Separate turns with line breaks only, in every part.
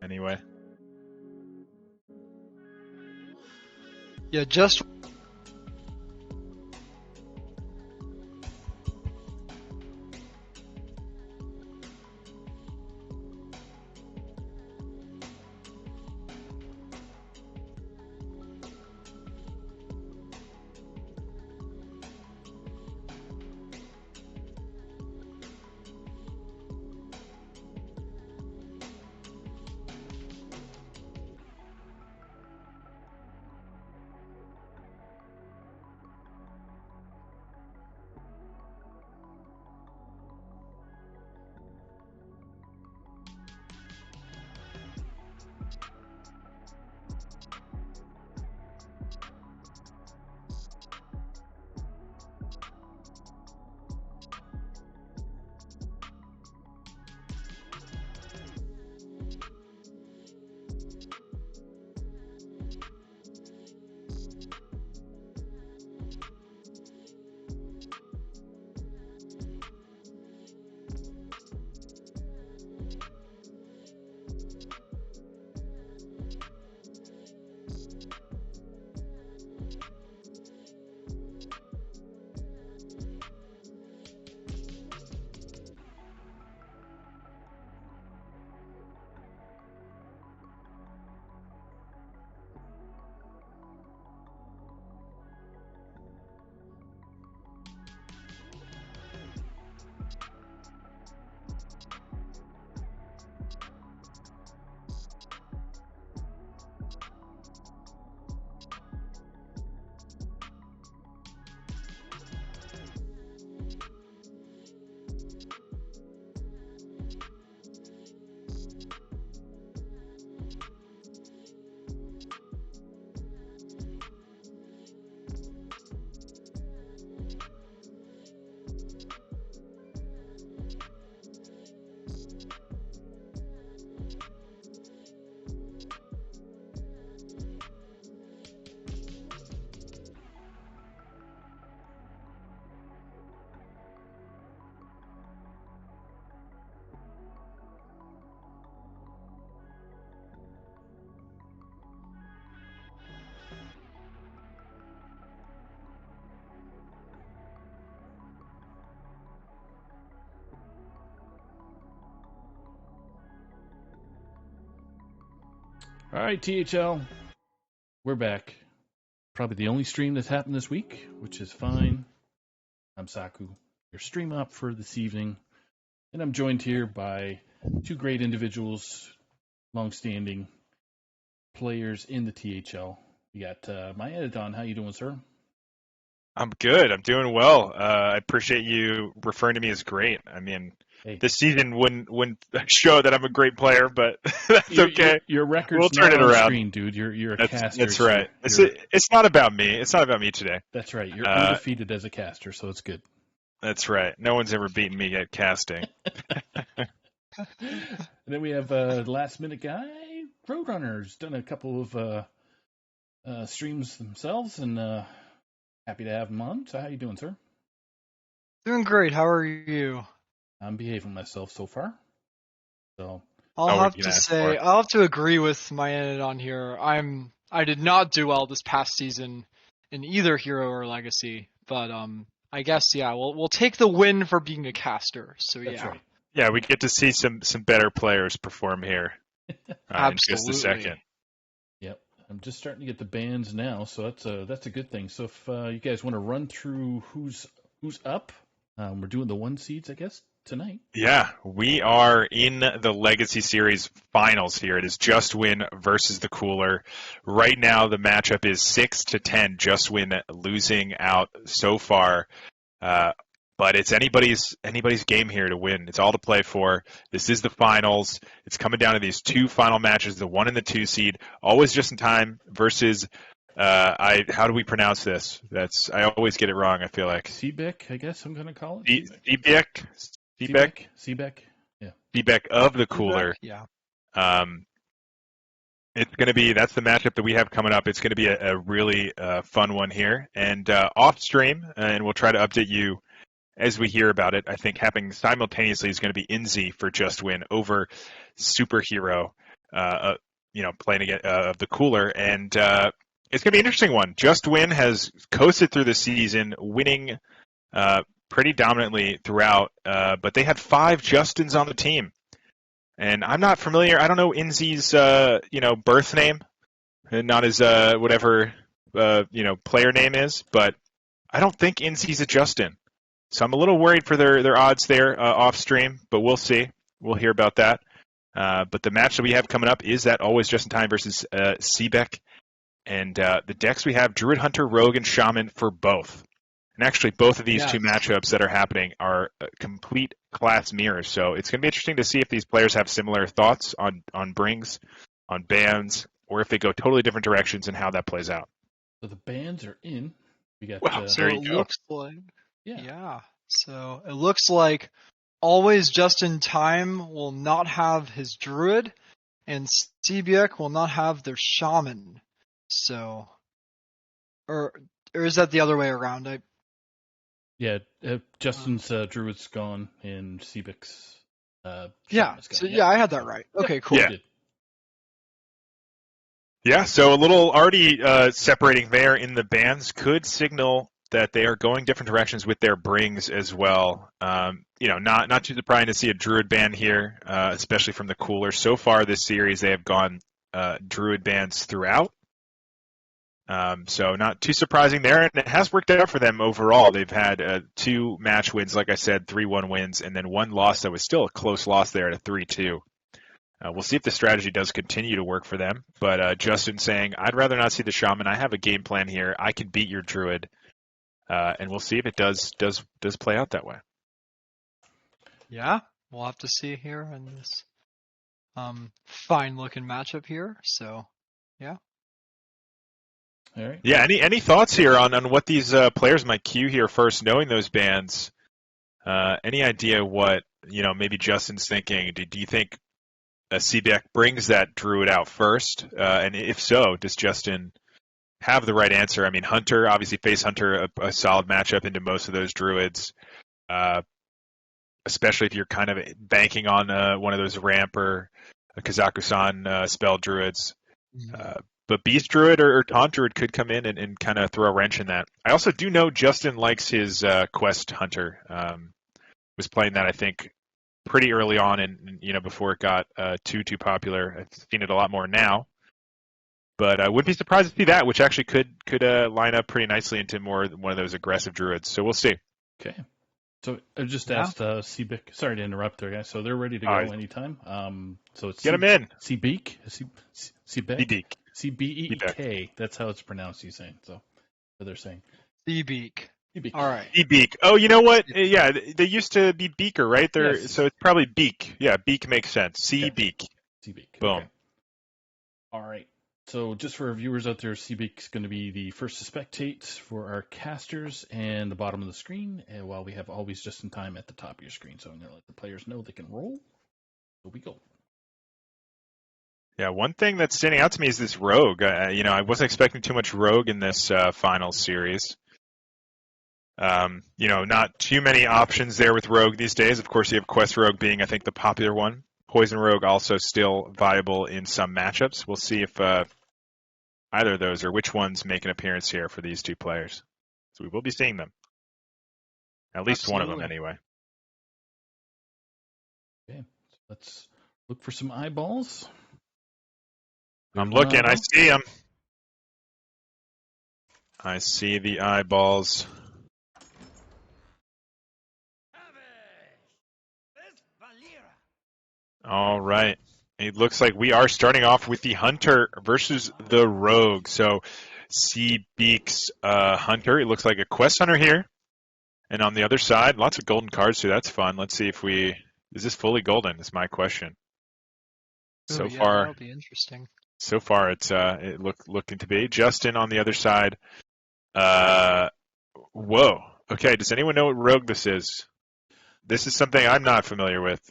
anyway.
Yeah, just
All right, THL, we're back. Probably the only stream that's happened this week, which is fine. I'm Saku, your stream op for this evening, and I'm joined here by two great individuals, long-standing players in the THL. We got my Edidon. How you doing, sir?
I'm good. I'm doing well. I appreciate you referring to me as great. I mean,
Hey,
this season wouldn't show that I'm a great player, but that's okay.
Your record's
We'll turn
not
it
on
around.
screen, dude. You're a caster.
That's
so
right.
you're-
It's not about me. It's not about me today.
That's right. You're undefeated as a caster, so it's good.
That's right. No one's ever beaten me at casting.
And then we have last minute guy, Roadrunner's done a couple of streams themselves, and happy to have him on. So how you doing, sir?
doing great. How are you?
I'm behaving myself so far. So
I'll
Oh,
have
we
to
can ask
say,
for it.
I'll have to agree with my edit on here. I did not do well this past season in either hero or legacy, but I guess yeah, we'll take the win for being a caster. So
that's
yeah,
right.
Yeah, we get to see some better players perform here in just a
Absolutely.
second.
Yep. I'm just starting to get the bands now, so that's a good thing. So if you guys want to run through who's up, we're doing the 1 seeds, I guess, tonight.
Yeah, we are in the Legacy Series finals here. It is Just Win versus the Cooler. Right now, the matchup is 6-10. Just Win losing out so far. But it's anybody's game here to win. It's all to play for. This is the finals. It's coming down to these two final matches, the 1 and the 2 seed. Always just in time versus how do we pronounce this? I always get it wrong, I feel like.
Seebeck, I guess I'm going to call it.
Seebeck
Yeah.
Seebeck of the Cooler.
Yeah.
It's going to be, that's the matchup that we have coming up. It's going to be a really fun one here. And off stream, and we'll try to update you as we hear about it. I think happening simultaneously is going to be Inzi for Just Win over Superhero. playing against of the cooler, and it's going to be an interesting one. Just Win has coasted through the season, winning pretty dominantly throughout, but they had 5 Justins on the team, and I'm not familiar. I don't know Inzi's birth name, and not his whatever player name is, but I don't think Inzi's a Justin. So I'm a little worried for their odds there off stream, but we'll see. We'll hear about that. But the match that we have coming up is that Always Just in Time versus Seebeck. And the decks we have, Druid, Hunter, Rogue, and Shaman for both. And actually, both of these two matchups that are happening are complete class mirrors. So it's going to be interesting to see if these players have similar thoughts on brings, on bans, or if they go totally different directions and how that plays out.
So the bans are in. We got.
Wow,
So
there
it
you go.
looks like. Yeah. So it looks like Always Just in Time will not have his Druid, and Seebeck will not have their Shaman. So, or is that the other way around?
Justin's Druid's gone and Seebeck's
Yeah.
Shaman's gone.
So I had that right. Okay, cool.
Yeah. Yeah, so a little already separating there in the bans could signal that they are going different directions with their brings as well. Not too surprising to see a Druid ban here, especially from the cooler. So far this series, they have gone Druid bans throughout. So not too surprising there, and it has worked out for them overall. They've had 2 match wins, like I said, 3-1 wins, and then 1 loss that was still a close loss there at a 3-2. We'll see if the strategy does continue to work for them. But Justin saying, I'd rather not see the Shaman. I have a game plan here. I can beat your Druid. And we'll see if it does play out that way.
Yeah, we'll have to see here in this fine-looking matchup here. So, yeah.
All right.
Yeah, any thoughts here on what these players might queue here first, knowing those bans? Any idea what, maybe Justin's thinking? Do you think Seebeck brings that Druid out first? And if so, does Justin have the right answer? I mean, Hunter, obviously Face Hunter, a solid matchup into most of those Druids, especially if you're kind of banking on one of those Ramp or a Kazaku-san spell Druids. But Beast Druid or Taunt Druid could come in and kind of throw a wrench in that. I also do know Justin likes his Quest Hunter. Was playing that, I think, pretty early on, and before it got too popular. I've seen it a lot more now. But I wouldn't be surprised to see that, which actually could line up pretty nicely into more one of those aggressive Druids. So we'll see.
Okay. So I just asked Seebeck. Sorry to interrupt there, guys. So they're ready to go anytime. So it's
get them in.
Seebeck.
Seebeck.
Seebeck. That's how it's pronounced. He's saying. So what they're saying.
Seebeck.
Seebeck.
All right.
Seebeck. Oh, you know what? Yeah, they used to be Beaker, right?
Yes.
So it's probably Beak. Yeah, Beak makes sense. Seebeck.
Seebeck.
Boom.
Okay. All right. So just for our viewers out there, Seebeck's going to be the first to spectate for our casters and the bottom of the screen, and while we have Always Just in Time at the top of your screen. So I'm going to let the players know they can roll. Here we go.
Yeah, one thing that's standing out to me is this Rogue. I wasn't expecting too much Rogue in this finals series. Not too many options there with Rogue these days. Of course, you have Quest Rogue being, I think, the popular one. Poison Rogue also still viable in some matchups. We'll see if either of those or which ones make an appearance here for these two players. So we will be seeing them. At least one of them, anyway.
Okay, so let's look for some eyeballs.
I'm looking. I see them. I see the eyeballs. All right. It looks like we are starting off with the Hunter versus the Rogue. So Seebeck's Hunter. It looks like a Quest Hunter here. And on the other side, lots of golden cards, so that's fun. Let's see if is this fully golden? Is my question. So far,
that'll be interesting.
So far, it's looking to be. Justin on the other side. Whoa. Okay, does anyone know what Rogue this is? This is something I'm not familiar with.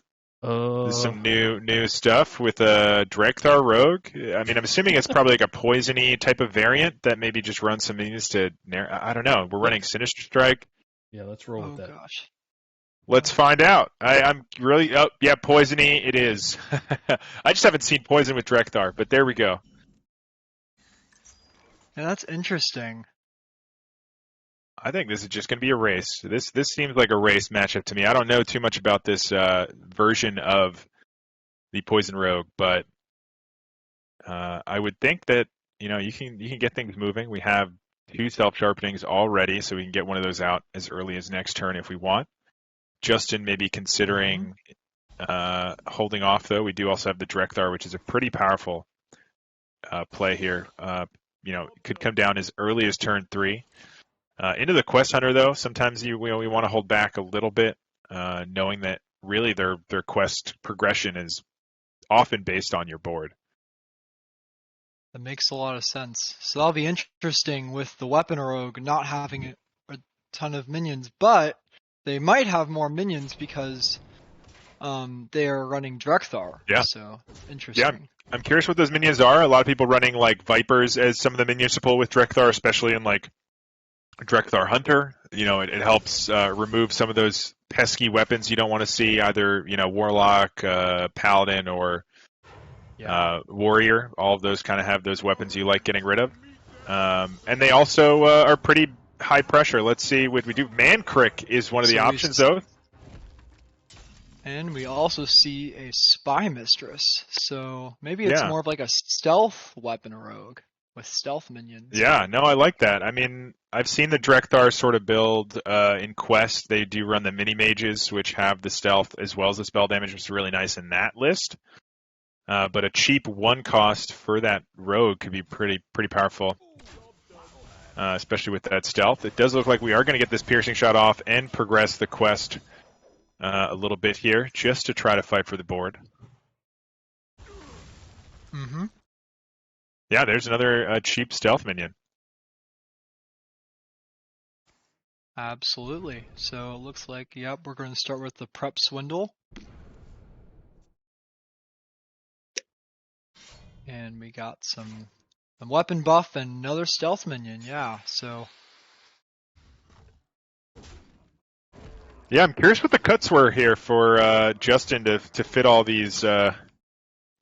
There's some new stuff with a Drekthar Rogue. I mean, I'm assuming it's probably like a poisony type of variant that maybe just runs some means to. I don't know. We're running Sinister Strike.
Yeah, let's roll with that.
Oh gosh.
Let's find out. I'm really. Oh, yeah, poisony it is. I just haven't seen poison with Drekthar, but there we go.
Yeah, that's interesting.
I think this is just going to be a race. This seems like a race matchup to me. I don't know too much about this version of the Poison Rogue, but I would think that you can get things moving. We have 2 self-sharpenings already, so we can get one of those out as early as next turn if we want. Justin may be considering holding off, though. We do also have the Drekthar, which is a pretty powerful play here. Could come down as early as turn 3. Into the Quest Hunter, though, sometimes we want to hold back a little bit, knowing that really their quest progression is often based on your board.
That makes a lot of sense. So that'll be interesting with the Weapon Rogue not having a ton of minions, but they might have more minions because they are running Drekthar.
Yeah.
So interesting.
Yeah, I'm curious what those minions are. A lot of people running like Vipers as some of the minions to pull with Drekthar, especially in like Drekthar Hunter. It helps remove some of those pesky weapons you don't want to see, either Warlock, Paladin, or Warrior. All of those kind of have those weapons you like getting rid of. And they also are pretty high pressure. Let's see what we do. Mancrick is one of the options, though.
And we also see a Spy Mistress. So maybe it's more of like a stealth Weapon Rogue with stealth minions.
Yeah, no, I like that. I mean, I've seen the Drekthar sort of build in Quest. They do run the mini mages, which have the stealth as well as the spell damage, which is really nice in that list. But a cheap 1 cost for that rogue could be pretty powerful, especially with that stealth. It does look like we are going to get this piercing shot off and progress the quest a little bit here, just to try to fight for the board.
Mm-hmm.
Yeah, there's another cheap stealth minion.
Absolutely. So it looks like, yep, we're going to start with the Prep Swindle. And we got some weapon buff and another stealth minion, yeah, so.
Yeah, I'm curious what the cuts were here for Justin to fit all these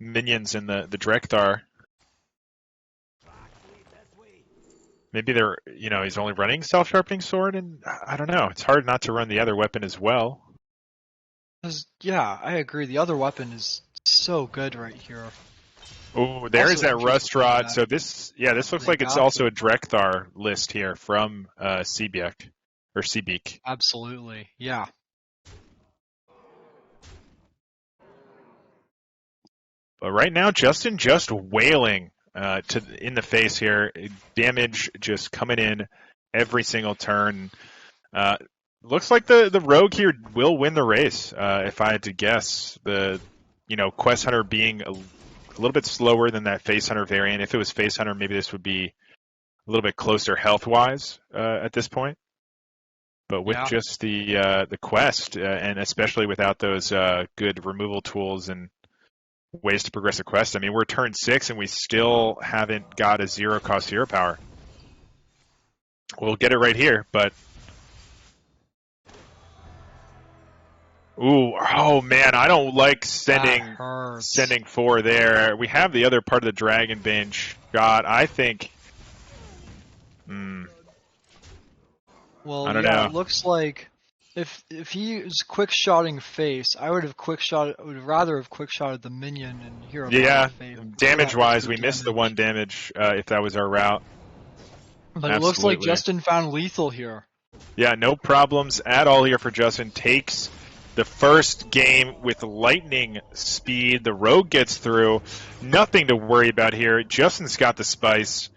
minions in the Drekthar. Maybe he's only running self-sharpening sword, and I don't know. It's hard not to run the other weapon as well.
Yeah, I agree. The other weapon is so good right here.
Oh, there is that Rust Rod. So this looks like it's also a Drekthar list here from Seebeek.
Absolutely, yeah.
But right now, Justin just wailing in the face here. Damage just coming in every single turn. Looks like the rogue here will win the race. If I had to guess, the Quest Hunter being a little bit slower than that Face Hunter variant. If it was Face Hunter, maybe this would be a little bit closer health-wise at this point. But with just the quest, and especially without those good removal tools and ways to progress a quest, I mean, we're turn 6 and we still haven't got a 0-cost hero power. We'll get it right here, but oh man, I don't like sending 4 there. We have the other part of the Dragon Binge shot. I think.
Well,
I don't know.
It looks like if he is quick shotting face, I would rather have quick shotted the minion and hero.
Yeah, damage wise, we missed the 1 damage if that was our route.
But Absolutely. It looks like Justin found lethal here.
Yeah, no problems at all here for Justin. Takes the first game with lightning speed. The rogue gets through. Nothing to worry about here. Justin's got the spice.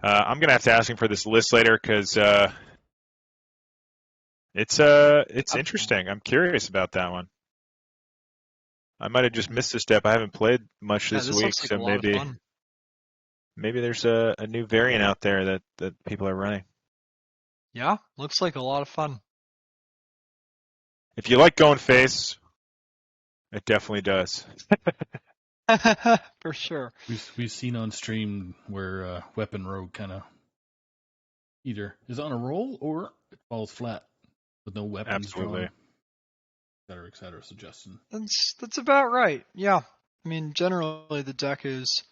I'm going to have to ask him for this list later because it's interesting. I'm curious about that one. I might have just missed a step. I haven't played much this week, so maybe there's a new variant out there that people are running.
Yeah, looks like a lot of fun.
If you like going face, it definitely does.
For sure.
We've seen on stream where Weapon Rogue kind of either is on a roll or it falls flat with no weapons.
Absolutely.
Drawn. et cetera. So Justin.
That's about right. Yeah. I mean, generally the deck is,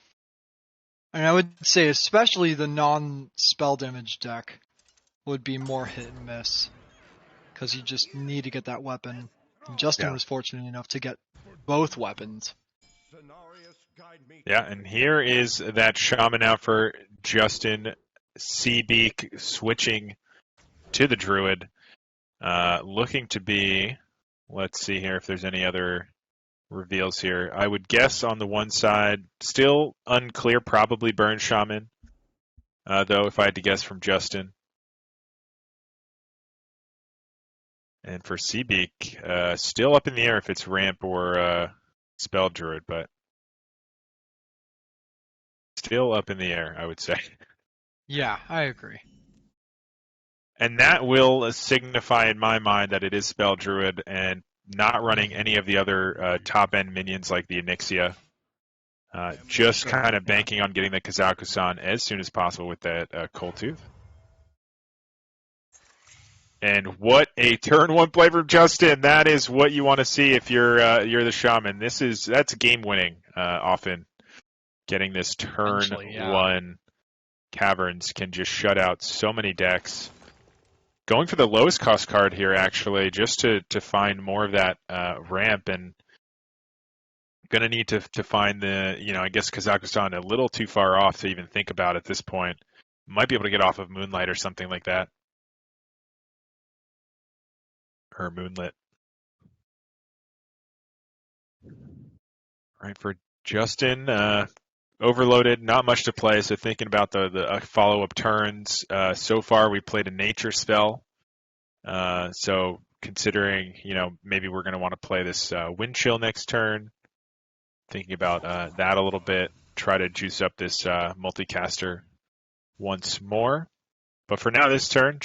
and I would say especially the non-spell damage deck would be more hit and miss, because you just need to get that weapon. And Justin was fortunate enough to get both weapons.
Yeah, and here is that shaman out for Justin. Seabeak switching to the druid, looking to be. Let's see here if there's any other reveals here. I would guess on the one side, still unclear, probably burn shaman, though, if I had to guess from Justin. And for Seabeak, still up in the air if it's ramp or spell druid, but still up in the air, I would say.
Yeah, I agree.
And that will signify in my mind that it is spell druid and not running any of the other top end minions like the Onyxia. Just kind of banking on getting the Kazakusan as soon as possible with that Cold Tooth. And what a turn one play from Justin! That is what you want to see if you're the shaman. That's game winning. Often getting this turn one caverns can just shut out so many decks. Going for the lowest cost card here, actually, just to find more of that ramp, and going to need to find I guess Kazakhstan a little too far off to even think about at this point. Might be able to get off of Moonlight or something like that. Or Moonlit. All right, for Justin, overloaded, not much to play, so thinking about the follow-up turns. So far, we played a nature spell. So considering, maybe we're going to want to play this wind chill next turn. Thinking about that a little bit. Try to juice up this multicaster once more. But for now, this turn,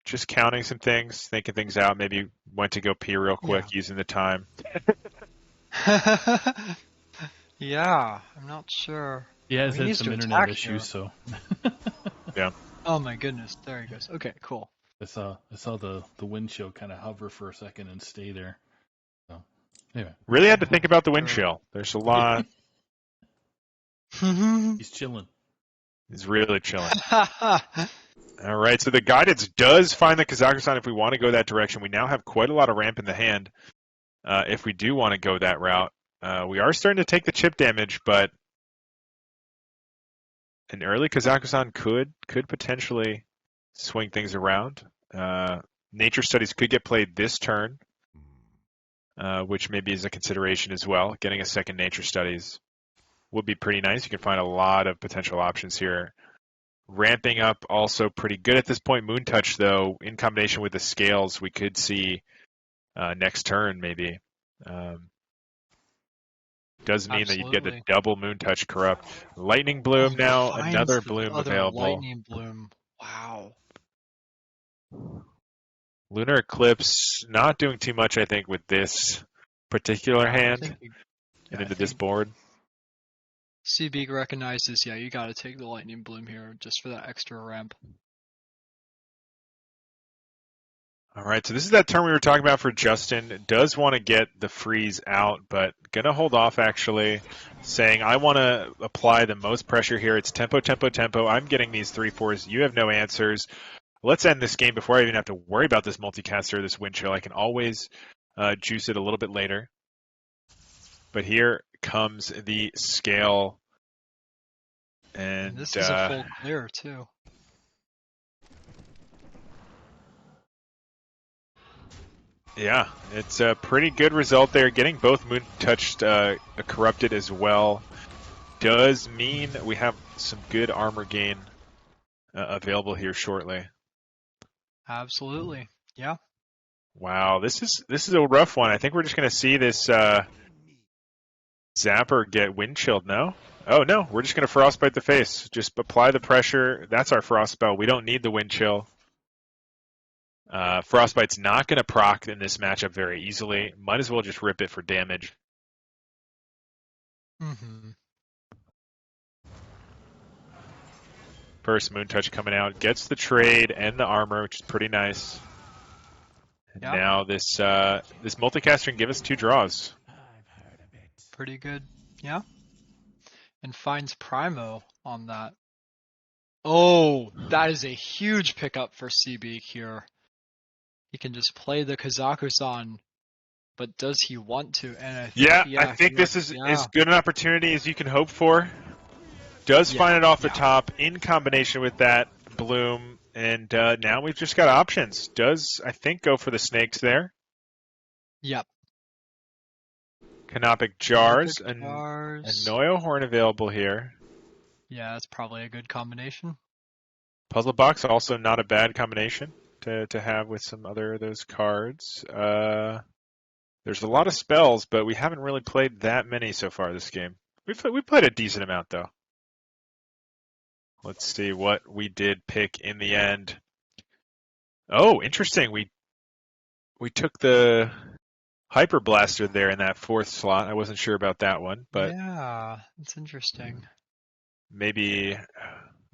just counting some things, thinking things out. Maybe went to go pee real quick, using the time.
Yeah, I'm not sure.
Yeah, he's had some internet issues, so.
Yeah.
Oh my goodness, there he goes. Okay, cool.
I saw the wind chill kind of hover for a second and stay there. So, anyway.
Really had to think about the wind chill. There's a lot.
He's chilling.
He's really chilling. All right, so the guidance does find the Kazakhstan if we want to go that direction. We now have quite a lot of ramp in the hand if we do want to go that route. We are starting to take the chip damage, but an early Kazakhstan could potentially swing things around. Nature Studies could get played this turn, which maybe is a consideration as well. Getting a second Nature Studies would be pretty nice. You can find a lot of potential options here. Ramping up also pretty good at this point. Moon Touch, though, in combination with the Scales, we could see next turn maybe. Does mean that you get the double Moon Touch Corrupt. Lightning Bloom now, another Bloom available.
Lightning Bloom, wow.
Lunar Eclipse, not doing too much, I think, with this particular hand and into this board.
Seabeak recognizes, you got to take the Lightning Bloom here just for that extra ramp.
All right, so this is that turn we were talking about for Justin. Does want to get the freeze out, but going to hold off, actually, saying, I want to apply the most pressure here. It's tempo, tempo, tempo. I'm getting these 3/4s. You have no answers. Let's end this game before I even have to worry about this multicaster, this wind chill. I can always juice it a little bit later. But here comes the Scale. And
this is a full clear, too.
Yeah, it's a pretty good result there. Getting both Moon Touched corrupted as well does mean we have some good armor gain available here shortly.
Absolutely, yeah.
Wow, this is a rough one. I think we're just going to see this Zapper get wind chilled, no? Oh, no, we're just going to Frostbite the face. Just apply the pressure. That's our Frost spell. We don't need the wind chill. Frostbite's not going to proc in this matchup very easily. Might as well just rip it for damage.
Mm-hmm.
First Moon Touch coming out. Gets the trade and the armor, which is pretty nice. And now this multicaster can give us 2 draws.
Pretty good. Yeah. And finds Primo on that. Oh, that is a huge pickup for Seabeak here. He can just play the Kazakusan, but does he want to? And
I think this is as good an opportunity as you can hope for. Does find it off the top in combination with that Bloom, and now we've just got options. Does, I think, go for the snakes there.
Yep.
Canopic Jars, and Noyo Horn available here.
Yeah, that's probably a good combination.
Puzzle Box, also not a bad combination to have with some other of those cards. There's a lot of spells, but we haven't really played that many so far this game. We played a decent amount, though. Let's see what we did pick in the end. Oh, interesting. We took the Hyper Blaster there in that 4th slot. I wasn't sure about that one, but
yeah, that's interesting.
Maybe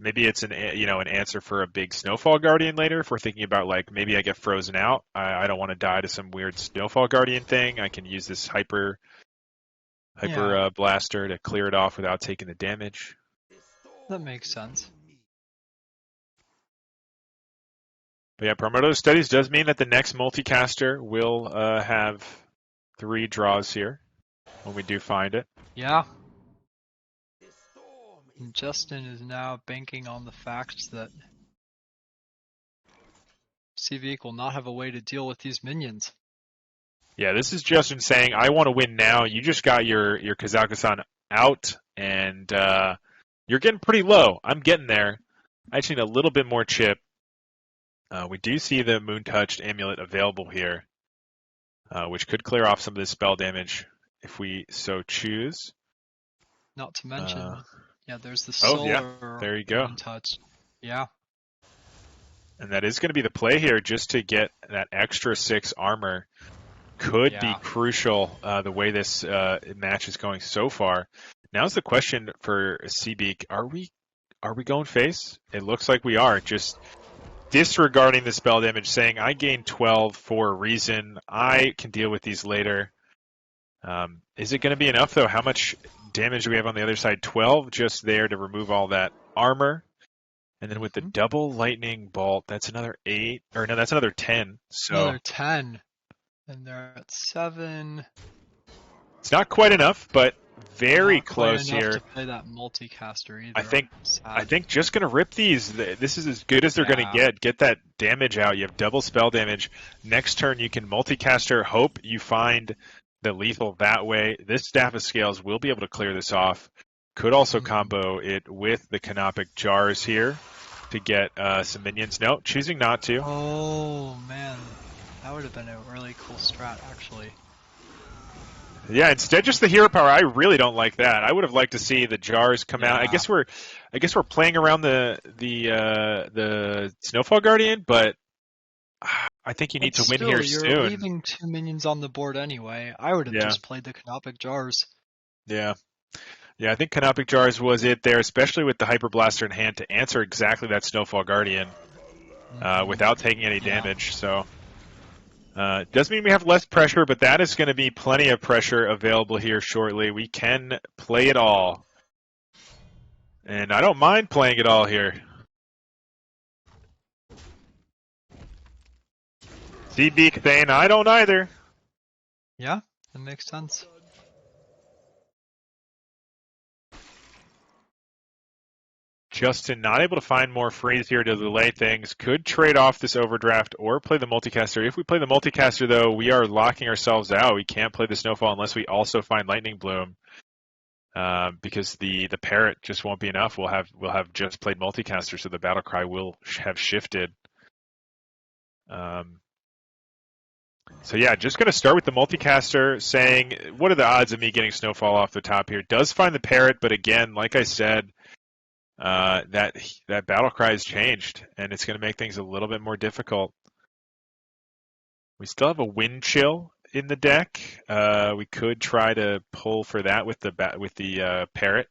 it's an answer for a big Snowfall Guardian later. If we're thinking about like maybe I get frozen out, I don't want to die to some weird Snowfall Guardian thing. I can use this Hyper Blaster to clear it off without taking the damage.
That makes sense.
But yeah, Promoto Studies does mean that the next multicaster will have 3 draws here when we do find it.
Yeah. And Justin is now banking on the fact that Seabeak will not have a way to deal with these minions.
Yeah, this is Justin saying, I want to win now. You just got your Kazakusan out, and you're getting pretty low. I'm getting there. I just need a little bit more chip. We do see the Moon-Touched Amulet available here, which could clear off some of this spell damage if we so choose.
Not to mention, there's the solar
there you go.
Moon-Touched. Yeah.
And that is going to be the play here, just to get that extra 6 armor. Could be crucial the way this match is going so far. Now's the question for Seabeak. Are we going face? It looks like we are. Just disregarding the spell damage, saying I gained 12 for a reason. I can deal with these later. Is it going to be enough, though? How much damage do we have on the other side? 12 just there to remove all that armor. And then with the double lightning bolt, that's another 8. Or no, that's another 10. So
another 10. And they're at 7.
It's not quite enough, but very
not
close
quite enough
here.
to play that multicaster either.
I think just gonna rip these. This is as good as they're gonna get. Get that damage out. You have double spell damage. Next turn you can multicaster. Hope you find the lethal that way. This Staff of Scales will be able to clear this off. Could also combo it with the Canopic Jars here to get some minions. No, choosing not to.
Oh man. That would have been a really cool strat, actually.
Yeah, instead just the hero power. I really don't like that. I would have liked to see the jars come out. I guess we're playing around the Snowfall Guardian, but I think you need to win here soon.
You're leaving 2 minions on the board anyway. I would have just played the Canopic Jars.
Yeah. Yeah, I think Canopic Jars was it there, especially with the Hyper Blaster in hand to answer exactly that Snowfall Guardian without taking any damage. So. Does mean we have less pressure, but that is going to be plenty of pressure available here shortly. We can play it all. And I don't mind playing it all here. Seabeak saying, I don't either.
Yeah, that makes sense.
Justin not able to find more freeze here to delay things. Could trade off this overdraft or play the multicaster. If we play the multicaster, though, we are locking ourselves out. We can't play the Snowfall unless we also find Lightning Bloom, because the parrot just won't be enough. We'll have just played multicaster, so the battle cry will have shifted. So yeah, just going to start with the multicaster, saying, what are the odds of me getting Snowfall off the top here? Does find the parrot, but again, like I said, that battle cry has changed, and it's going to make things a little bit more difficult. We still have a Wind Chill in the deck. We could try to pull for that with the parrot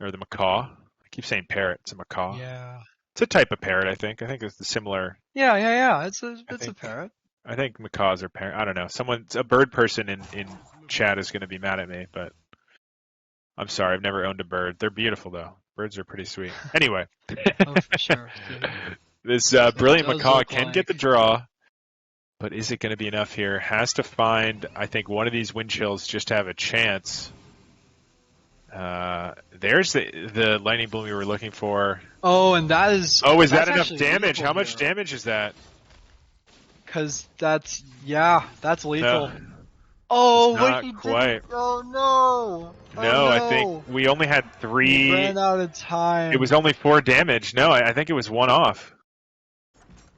or the macaw. I keep saying parrot. It's a macaw.
Yeah.
It's a type of parrot, I think. I think it's similar.
Yeah. It's a parrot.
I think macaws are parrot. I don't know. A bird person in chat is going to be mad at me, but I'm sorry. I've never owned a bird. They're beautiful though. Birds are pretty sweet. Anyway,
Oh, for sure.
this
It
brilliant
does
macaw
look
can
like...
get the draw, but is it going to be enough here? Has to find, I think, one of these wind chills just to have a chance. There's the lightning bloom we were looking for.
Oh, and that is...
Oh, is
that's
that enough damage?
lethal
How much
here.
damage is that?
Because that's lethal.
No,
Oh,
it's
but
not
he
quite.
didn't. Oh no.
No, I think we only had
He
3.
ran out of time.
It was only 4 damage. No, I think it was 1 off.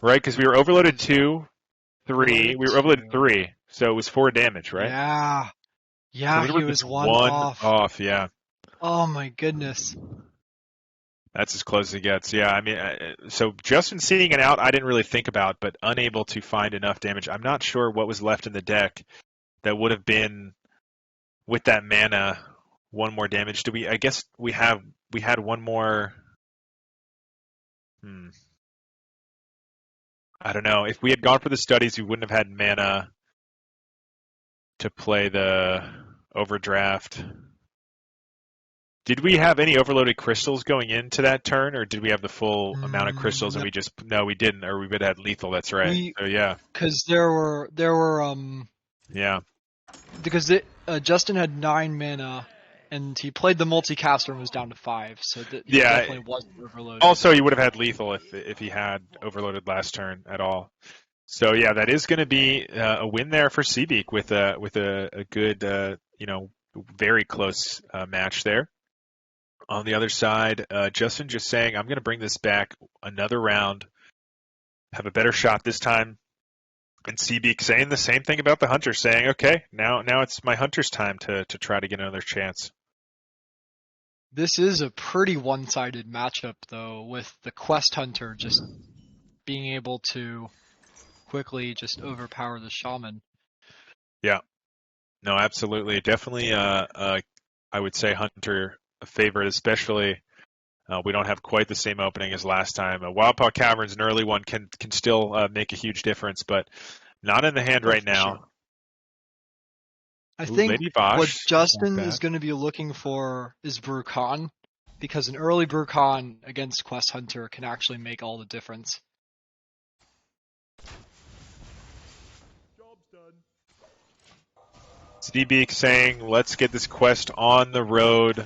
Right? Because we were overloaded 2, 3. We were overloaded 3. So it was 4 damage, right?
Yeah. Yeah,
so
he was 1
off. Yeah.
Oh my goodness.
That's as close as it gets. Yeah, I mean, so Justin seeing it out, I didn't really think about, but unable to find enough damage. I'm not sure what was left in the deck that would have been with that mana 1 more damage. I guess we had 1 more. I don't know. If we had gone for the studies, we wouldn't have had mana to play the overdraft. Did we have any overloaded crystals going into that turn, or did we have the full amount of crystals and we didn't, or we would have had lethal, that's right. So yeah.
Because there were
Yeah.
Because Justin had 9 mana and he played the multicaster and was down to 5, so he definitely wasn't overloaded.
Also, he would have had lethal if he had overloaded last turn at all. So yeah, that is going to be a win there for Seabeak with a good very close match there. On the other side, Justin just saying, I'm going to bring this back another round, have a better shot this time. And Seabeak saying the same thing about the Hunter, saying, okay, now it's my Hunter's time to try to get another chance.
This is a pretty one-sided matchup, though, with the Quest Hunter just being able to quickly just overpower the Shaman.
Yeah. No, absolutely. Definitely, I would say Hunter a favorite, especially we don't have quite the same opening as last time. Wildpaw Caverns, an early one, can still make a huge difference, but not in the hand right now. Sure.
I think what Justin is going to be looking for is Brukan, because an early Brukan against Quest Hunter can actually make all the difference.
Job's done. Seabeak saying, let's get this quest on the road.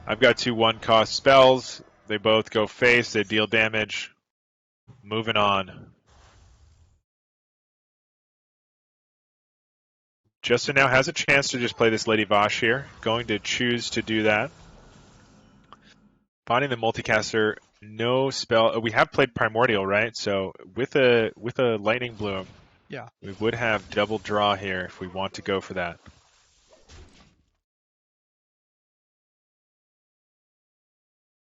I've got 2 1-cost spells. They both go face. They deal damage. Moving on. Justin now has a chance to just play this Lady Vosh here. Going to choose to do that. Finding the multicaster, no spell. We have played Primordial, right? So with a Lightning Bloom,
yeah,
we would have double draw here if we want to go for that.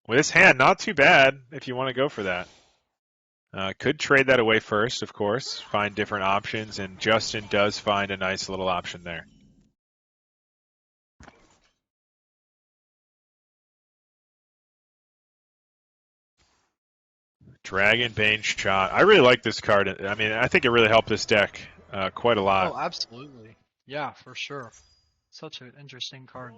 With this hand, not too bad if you want to go for that. Could trade that away first, of course, find different options, and Justin does find a nice little option there. Dragonbane Shot. I really like this card. I mean, I think it really helped this deck quite a lot.
Oh, absolutely. Yeah, for sure. Such an interesting card.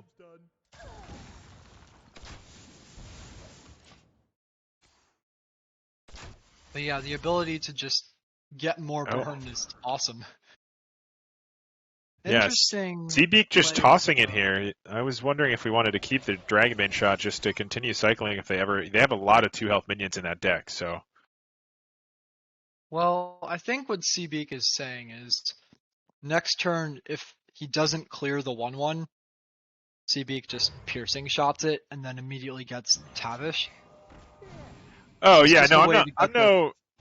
But yeah, the ability to just get more burn is awesome. Interesting.
Yes. Seabeak just tossing it here. I was wondering if we wanted to keep the Dragonbane Shot just to continue cycling if they have a lot of 2 health minions in that deck, so.
Well, I think what Seabeak is saying is next turn, if he doesn't clear the 1/1, Seabeak just piercing shots it and then immediately gets Tavish.
Oh yeah, no,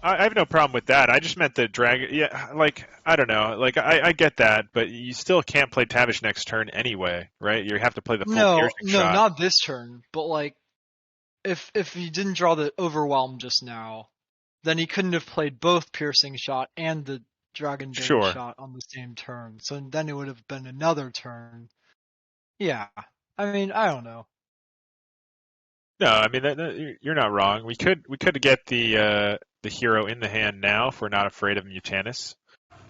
I have no problem with that. I just meant the dragon. Yeah, like I don't know, like I get that, but you still can't play Tavish next turn anyway, right? You have to play the full piercing shot.
No, not this turn. But like, if he didn't draw the Overwhelm just now, then he couldn't have played both piercing shot and the Dragonbane shot on the same turn. So then it would have been another turn. Yeah, I mean, I don't know.
No, I mean you're not wrong. We could get the hero in the hand now if we're not afraid of Mutanus.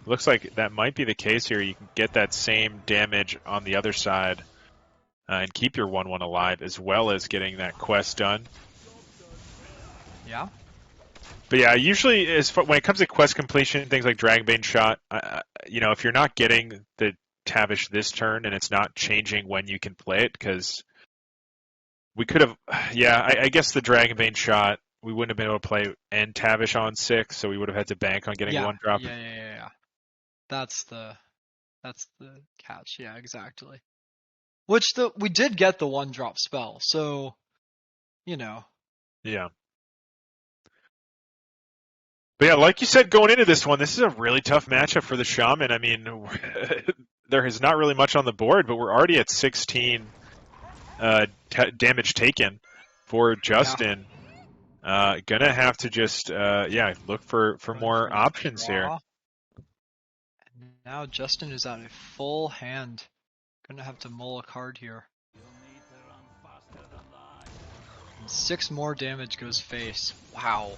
Looks like that might be the case here. You can get that same damage on the other side and keep your 1/1 alive, as well as getting that quest done.
Yeah.
But yeah, usually when it comes to quest completion, things like Dragonbane Shot, if you're not getting the Tavish this turn and it's not changing when you can play it, because we could have, I guess the Dragonbane Shot, we wouldn't have been able to play and Tavish on 6, so we would have had to bank on getting one drop.
Yeah. That's the catch. Yeah, exactly. Which we did get the 1-drop spell, so
Yeah. But yeah, like you said, going into this one, this is a really tough matchup for the Shaman. I mean, there is not really much on the board, but we're already at 16 damage taken for Justin. Gonna have to just look for more options here.
And now Justin is at a full hand. Gonna have to mull a card here. And 6 more damage goes face. Wow.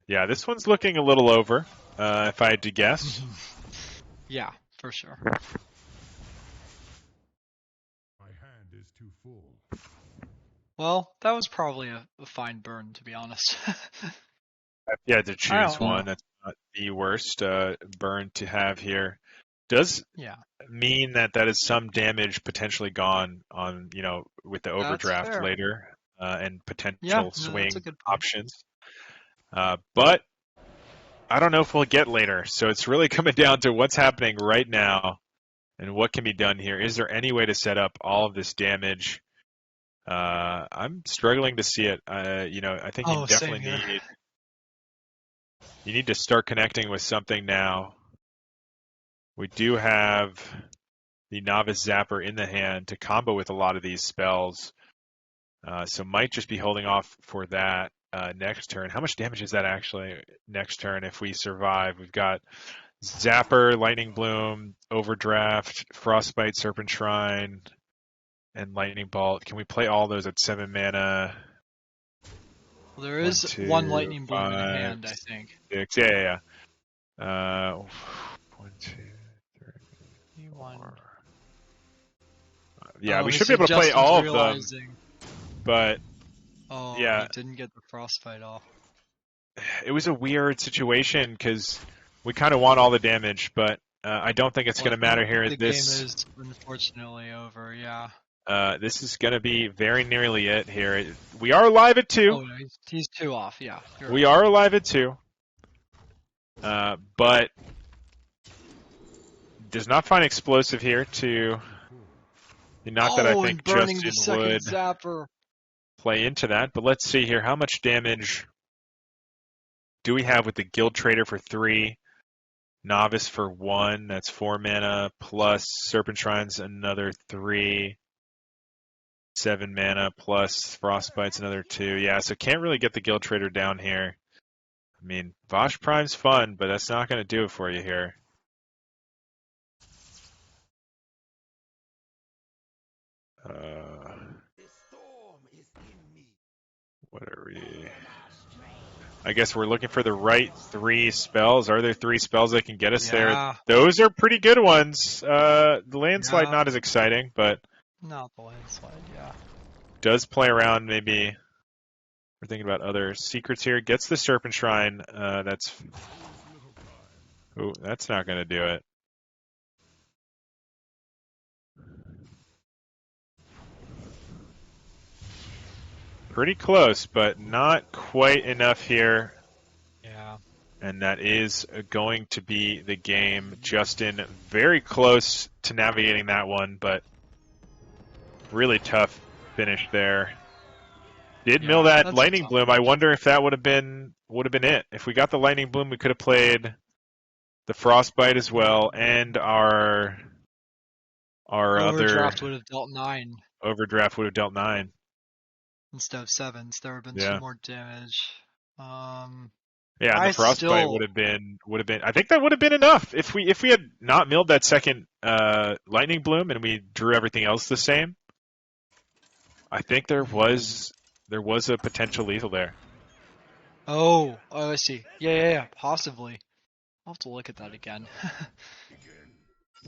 Yeah, this one's looking a little over, if I had to guess.
Yeah, for sure.
My hand is too full.
Well, that was probably a fine burn, to be honest.
Yeah, to choose one, that's not the worst burn to have here. Does mean that is some damage potentially gone on, with the overdraft later and potential swing options. But I don't know if we'll get later, so it's really coming down to what's happening right now and what can be done here. Is there any way to set up all of this damage? I'm struggling to see it. I think you definitely need to start connecting with something now. We do have the Novice Zapper in the hand to combo with a lot of these spells, so might just be holding off for that. Next turn. How much damage is that actually next turn if we survive? We've got Zapper, Lightning Bloom, Overdraft, Frostbite, Serpent Shrine, and Lightning Bolt. Can we play all those at 7 mana?
Well, there is 1 Lightning Bloom in the hand, I think.
6. Yeah. 1, 2, 3, 4. Yeah, we should be able to play all of them. But
he didn't get the Frostbite off.
It was a weird situation because we kind of want all the damage, but I don't think it's going to matter here.
The game is unfortunately over, yeah.
This is going to be very nearly it here. We are alive at 2.
Oh, no, he's 2 off, yeah.
We are alive at 2. But does not find explosive here to... Not that I think Justin would
Zapper.
Play into that, but let's see here. How much damage do we have with the Guild Trader for 3? Novice for 1, that's 4 mana, plus Serpent Shrine's another 3. 7 mana, plus Frostbite's another 2. Yeah, so can't really get the Guild Trader down here. I mean, Vosh Prime's fun, but that's not going to do it for you here. What are we? I guess we're looking for the right 3 spells. Are there 3 spells that can get us there? Those are pretty good ones. The landslide not as exciting, but
not the landslide. Yeah,
does play around. Maybe we're thinking about other secrets here. Gets the Serpent Shrine. That's not going to do it. Pretty close, but not quite enough here.
Yeah.
And that is going to be the game. Justin very close to navigating that one, but really tough finish there. Did mill that Lightning Bloom. I wonder if that would have been it. If we got the Lightning Bloom, we could have played the Frostbite as well, and our
Overdraft would have dealt 9.
Overdraft would have dealt 9.
Instead of 7, so there would have been 2 more damage.
And the Frostbite would have been. I think that would have been enough if we had not milled that second Lightning Bloom and we drew everything else the same. I think there was a potential lethal there.
Oh, I see. Yeah, possibly. I'll have to look at that again.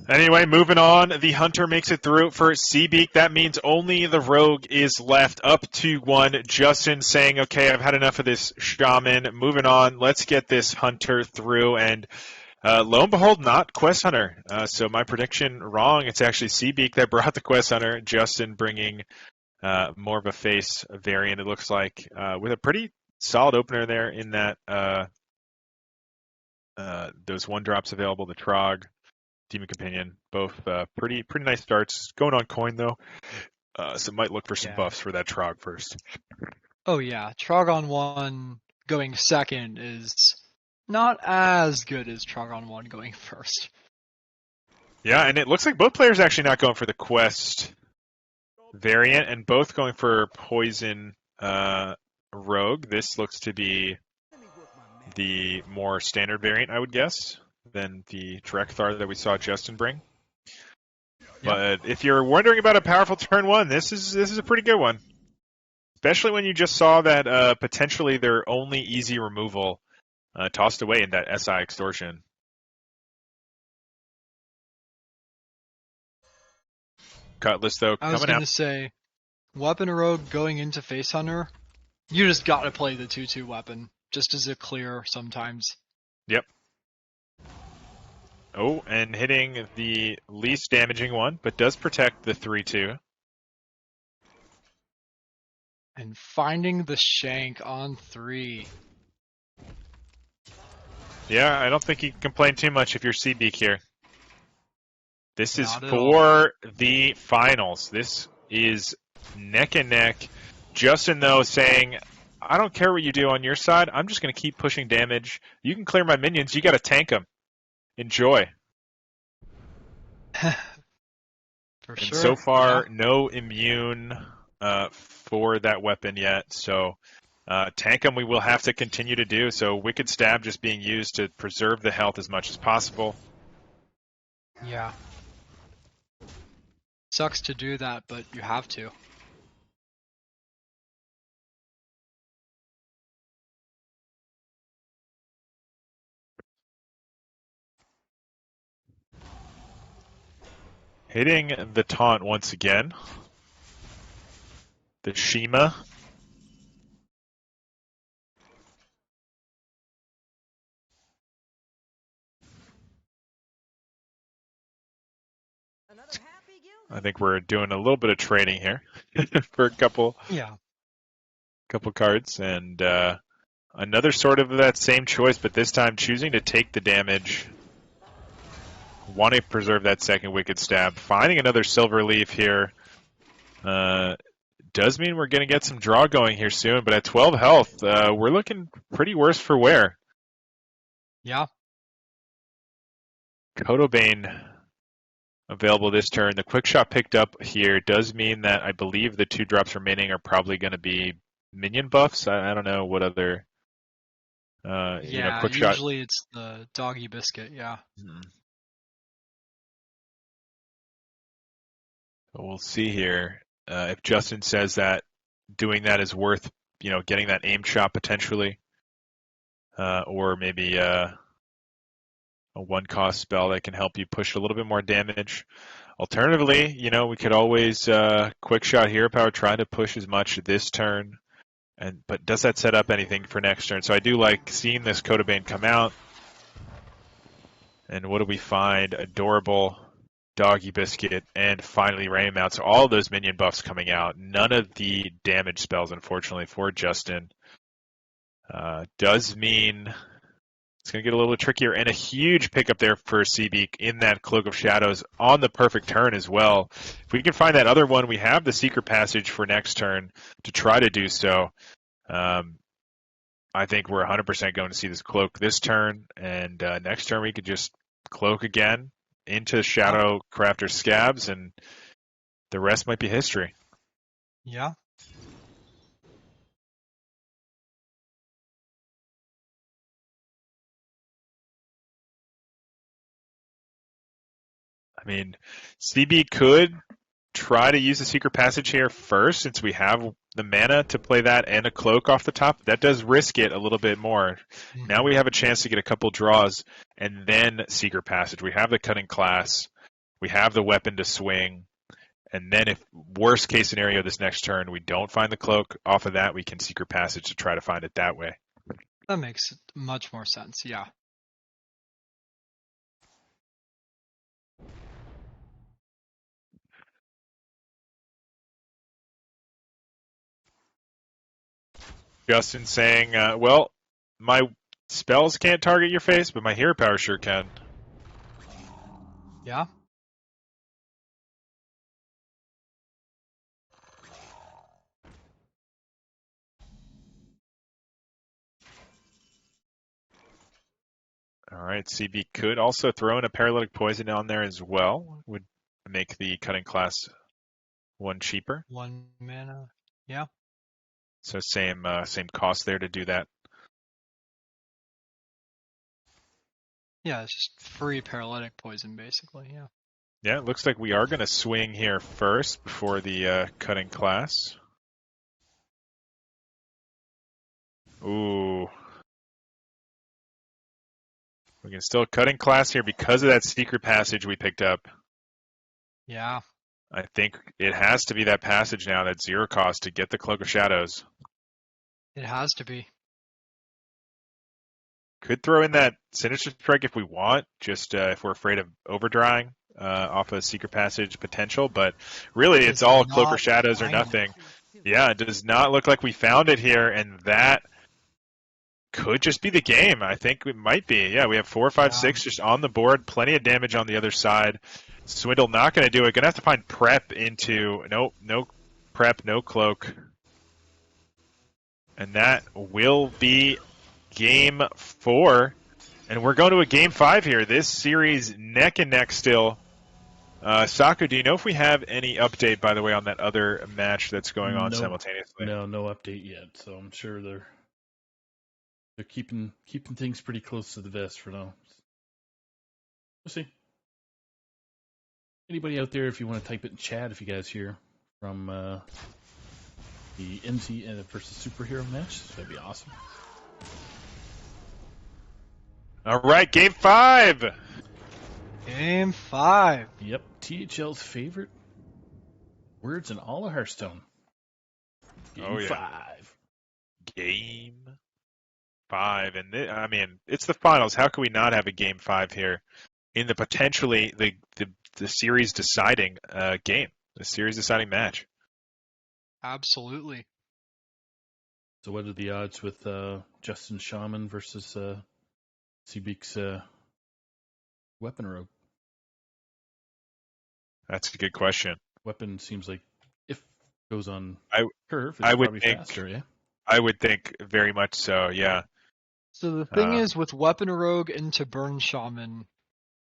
Anyway, moving on. The Hunter makes it through for Seabeak. That means only the Rogue is left, up 2-1. Justin saying, okay, I've had enough of this Shaman. Moving on. Let's get this Hunter through. And lo and behold, not Quest Hunter. So my prediction wrong. It's actually Seabeak that brought the Quest Hunter. Justin bringing more of a face variant, it looks like, with a pretty solid opener there in that those one drops available, the Trog, Demon Companion, both pretty nice starts. Going on coin though, so might look for some buffs for that Trog first.
Oh yeah, Trog on 1 going second is not as good as Trog on 1 going first.
Yeah, and it looks like both players actually not going for the Quest variant, and both going for Poison Rogue. This looks to be the more standard variant, I would guess, than the Drekthar that we saw Justin bring. But if you're wondering about a powerful turn 1, this is a pretty good one. Especially when you just saw that potentially their only easy removal tossed away in that SI extortion. Cutlass, though, coming out.
I was going to say, Weapon Rogue going into Face Hunter, you just got to play the 2-2 weapon, just as a clear sometimes.
Yep. Oh, and hitting the least damaging one, but does protect the 3-2.
And finding the Shank on 3.
Yeah, I don't think you can complain too much if you're Seabeak here. This is
Not at
for the finals. This is neck and neck. Justin, though, saying, I don't care what you do on your side. I'm just going to keep pushing damage. You can clear my minions. You got to tank them. Enjoy.
For
and
sure.
So far, no immune for that weapon yet. So tank them we will have to continue to do. So Wicked Stab just being used to preserve the health as much as possible.
Yeah. Sucks to do that, but you have to.
Hitting the taunt once again. The Shima. I think we're doing a little bit of trading here for a couple cards, and another sort of that same choice, but this time choosing to take the damage, want to preserve that second Wicked Stab. Finding another Silver Leaf here does mean we're going to get some draw going here soon, but at 12 health, we're looking pretty worse for wear.
Yeah.
Cotobane available this turn. The quick shot picked up here does mean that I believe the 2 drops remaining are probably going to be minion buffs. I don't know what other quick shot.
Usually it's the Doggy Biscuit, yeah.
We'll see here if Justin says that doing that is worth, getting that aim shot potentially, or maybe a 1-cost spell that can help you push a little bit more damage. Alternatively, we could always quick shot hero power, try to push as much this turn, but does that set up anything for next turn? So I do like seeing this Cotobane come out. And what do we find? Adorable Doggy Biscuit, and finally Rain out. So all of those minion buffs coming out. None of the damage spells, unfortunately, for Justin. Does mean it's going to get a little bit trickier, and a huge pickup there for Seabeak in that Cloak of Shadows on the perfect turn as well. If we can find that other one, we have the Secret Passage for next turn to try to do so. I think we're 100% going to see this Cloak this turn, and next turn we could just Cloak again into Shadow Crafter Scabs, and the rest might be history.
Yeah.
I mean, CB could try to use the secret passage here first, since we have the mana to play that and a cloak off the top. That does risk it a little bit more.
Mhm.
Now we have a chance to get a couple draws, and then secret passage. We have the cutting class. We have the weapon to swing. And then if worst case scenario this next turn, we don't find the cloak, off of that we can secret passage to try to find it that way.
That makes much more sense, yeah.
Justin saying, well, my spells can't target your face, but my hero power sure can.
Yeah.
All right, CB could also throw in a paralytic poison on there as well. Would make the cutting class one cheaper.
1 mana. Yeah.
So same cost there to do that.
Yeah, it's just free paralytic poison, basically, yeah.
Yeah, it looks like we are going to swing here first before the cutting class. Ooh. We can still cutting class here because of that secret passage we picked up.
Yeah.
I think it has to be that passage now, that 0 cost to get the Cloak of Shadows.
It has to be.
Could throw in that Sinister Strike if we want, just if we're afraid of overdrawing off a secret passage potential. But really, it's all Cloak or Shadows or nothing. Yeah, it does not look like we found it here, and that could just be the game. I think it might be. Yeah, we have 4, 5, 6 just on the board. Plenty of damage on the other side. Swindle not going to do it. Going to have to find prep into... Nope, no prep, no cloak. And that will be game 4. And we're going to a game 5 here. This series neck and neck still. Saku, do you know if we have any update, by the way, on that other match that's going on simultaneously?
No update yet. So I'm sure they're keeping things pretty close to the vest for now. We'll see. Anybody out there, if you want to type it in chat, if you guys hear from the NC versus superhero match, that'd be awesome.
All right, game 5.
Game 5.
Yep, THL's favorite words in all of Hearthstone. Game 5.
Game 5, and I mean, it's the finals. How can we not have a game 5 here in the potentially the series deciding game, the series deciding match?
Absolutely.
So, what are the odds with Justin Shaman versus Seabeek's Weapon Rogue?
That's a good question.
Weapon seems like if it goes on curve, it's
I would
probably
think
faster, yeah?
I would think very much so, yeah.
So the thing is, with Weapon Rogue into Burn Shaman,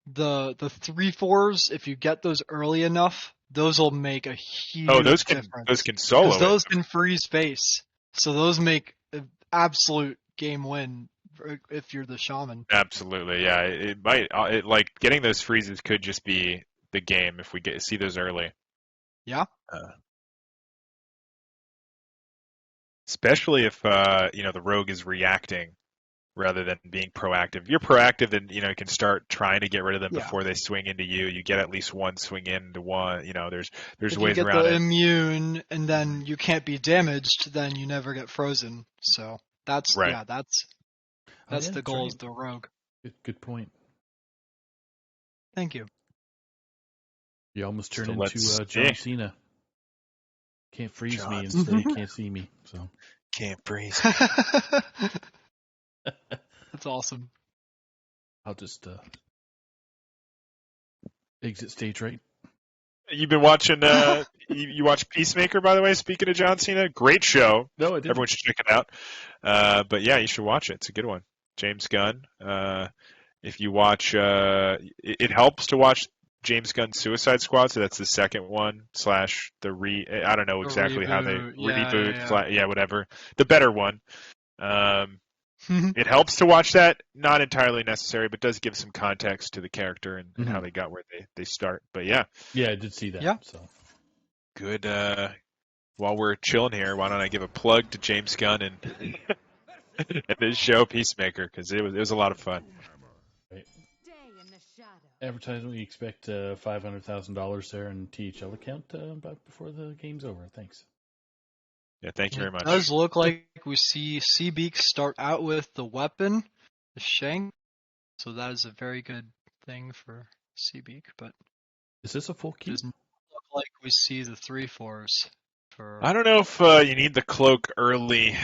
the 3/4s, if you get those early enough, those will make a huge difference.
Those can solo it.
Those can freeze face. So those make an absolute game win if you're the Shaman.
Absolutely, yeah. It might like getting those freezes could just be the game if we see those early.
Yeah.
Especially if the rogue is reacting rather than being proactive. If you're proactive, then you can start trying to get rid of them before they swing into you. You get at least one swing into one. There's
if
ways
you get
around
the
it.
Immune and then you can't be damaged, then you never get frozen. So that's
right.
Yeah, that's the goal of the rogue.
Good point.
Thank you.
You almost turned into John Cena. Can't freeze me and say you can't see me. So
can't freeze.
That's awesome.
I'll just exit stage right.
You've been watching. You watch Peacemaker, by the way. Speaking of John Cena, great show.
No, I didn't.
Everyone should check it out. But yeah, you should watch it. It's a good one. James Gunn. If you watch, it helps to watch James Gunn's Suicide Squad. So that's the second one / the I don't know exactly how they reboot. Yeah, whatever. The better one. It helps to watch that. Not entirely necessary, but does give some context to the character and how they got where they start. But yeah.
Yeah, I did see that.
Yeah.
So.
good. While we're chilling here, why don't I give a plug to James Gunn and and his show Peacemaker, because it was a lot of fun.
Right. Advertising, we expect $500,000 there in THL account about before the game's over. Thanks.
Yeah, thank you very much.
It does look like we see Seabeak start out with the weapon, the shank, so that is a very good thing for Seabeak, but
Is this a full
it
keep?
doesn't look like we see the 3/4s.
I don't know if you need the cloak early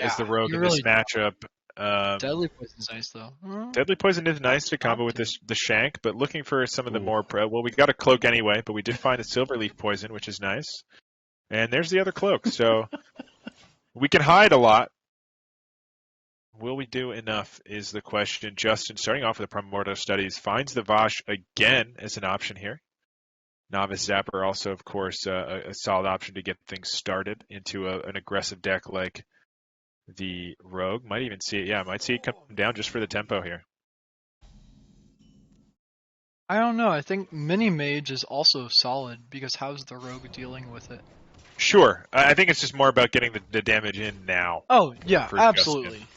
as the rogue
you
in
really
this matchup.
Deadly Poison's nice, though.
Deadly Poison is nice to combo with the shank, but looking for some of the more well, we got a cloak anyway, but we did find a Silverleaf Poison, which is nice. And there's the other cloak, so we can hide a lot. Will we do enough is the question. Justin, starting off with the Primordial Studies, finds the Vosh again as an option here. Novice Zapper also, of course, a solid option to get things started into an aggressive deck like the Rogue. Might even see it. Yeah, might see it come down just for the tempo here.
I don't know. I think Mini Mage is also solid because how's the Rogue dealing with it?
Sure. I think it's just more about getting the damage in now.
Oh, yeah, absolutely.
Justin.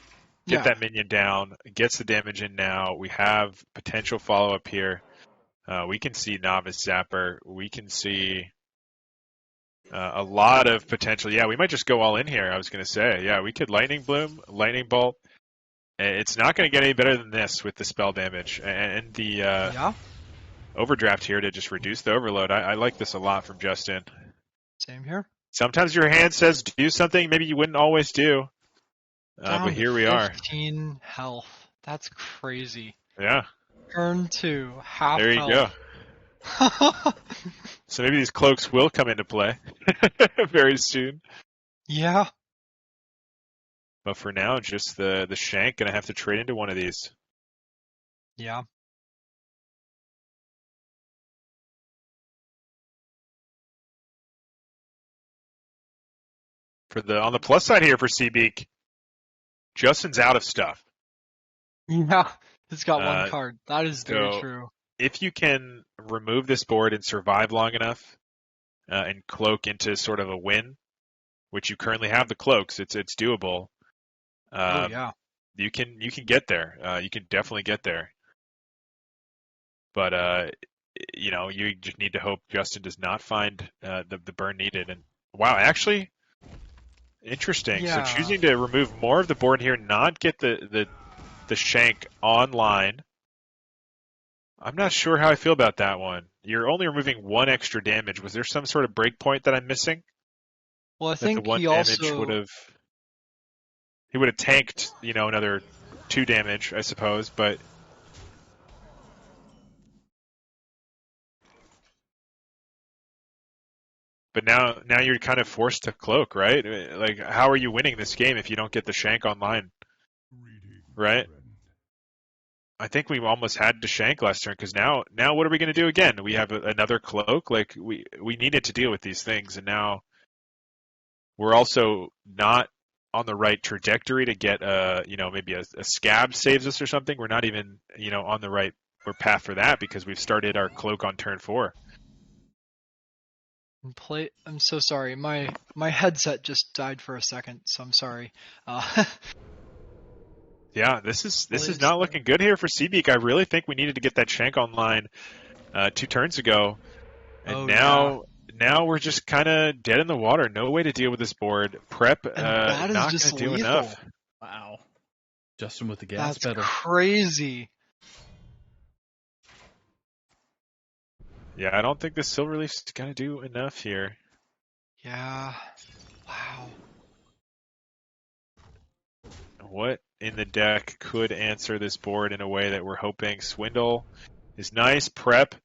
Get that minion down, gets the damage in now. We have potential follow-up here. We can see Novice Zapper. We can see a lot of potential. Yeah, we might just go all in here, I was going to say. Yeah, we could Lightning Bloom, Lightning Bolt. It's not going to get any better than this with the spell damage. And the Overdraft here to just reduce the overload. I like this a lot from Justin.
Same here.
Sometimes your hand says do something maybe you wouldn't always do. But here we are.
15 health. That's crazy.
Yeah.
Turn 2, half
there you
health.
Go. So maybe these cloaks will come into play very soon.
Yeah.
But for now, just the shank. Gonna have to trade into one of these.
Yeah.
On the plus side here for Seabeak, Justin's out of stuff.
Yeah, he's got one card. That is very true.
If you can remove this board and survive long enough, and cloak into sort of a win, which you currently have the cloaks, it's doable.
Yeah.
You can get there. You can definitely get there. But you just need to hope Justin does not find the burn needed. And wow, actually. Interesting.
Yeah.
So choosing to remove more of the board here, not get the shank online. I'm not sure how I feel about that one. You're only removing one extra damage. Was there some sort of breakpoint that I'm missing?
Well, I think
the one damage would have tanked, another 2 damage, I suppose, but now you're kind of forced to cloak, right? Like, how are you winning this game if you don't get the shank online? Right? I think we almost had to shank last turn, because now what are we going to do again? We have another cloak. Like, we needed to deal with these things, and now we're also not on the right trajectory to get maybe a scab saves us or something. We're not even on the right path for that, because we've started our cloak on turn 4.
I'm so sorry. My headset just died for a second, so I'm sorry.
Yeah, this is not looking good here for Seabeak. I really think we needed to get that shank online 2 turns ago, and now we're just kind of dead in the water. No way to deal with this board. Prep
that is
not
just
going to do
lethal.
enough.
Wow. Justin with the gas
That's
pedal.
Crazy.
Yeah, I don't think the Silverleaf's going to do enough here.
Yeah. Wow.
What in the deck could answer this board in a way that we're hoping? Swindle is nice. Prep.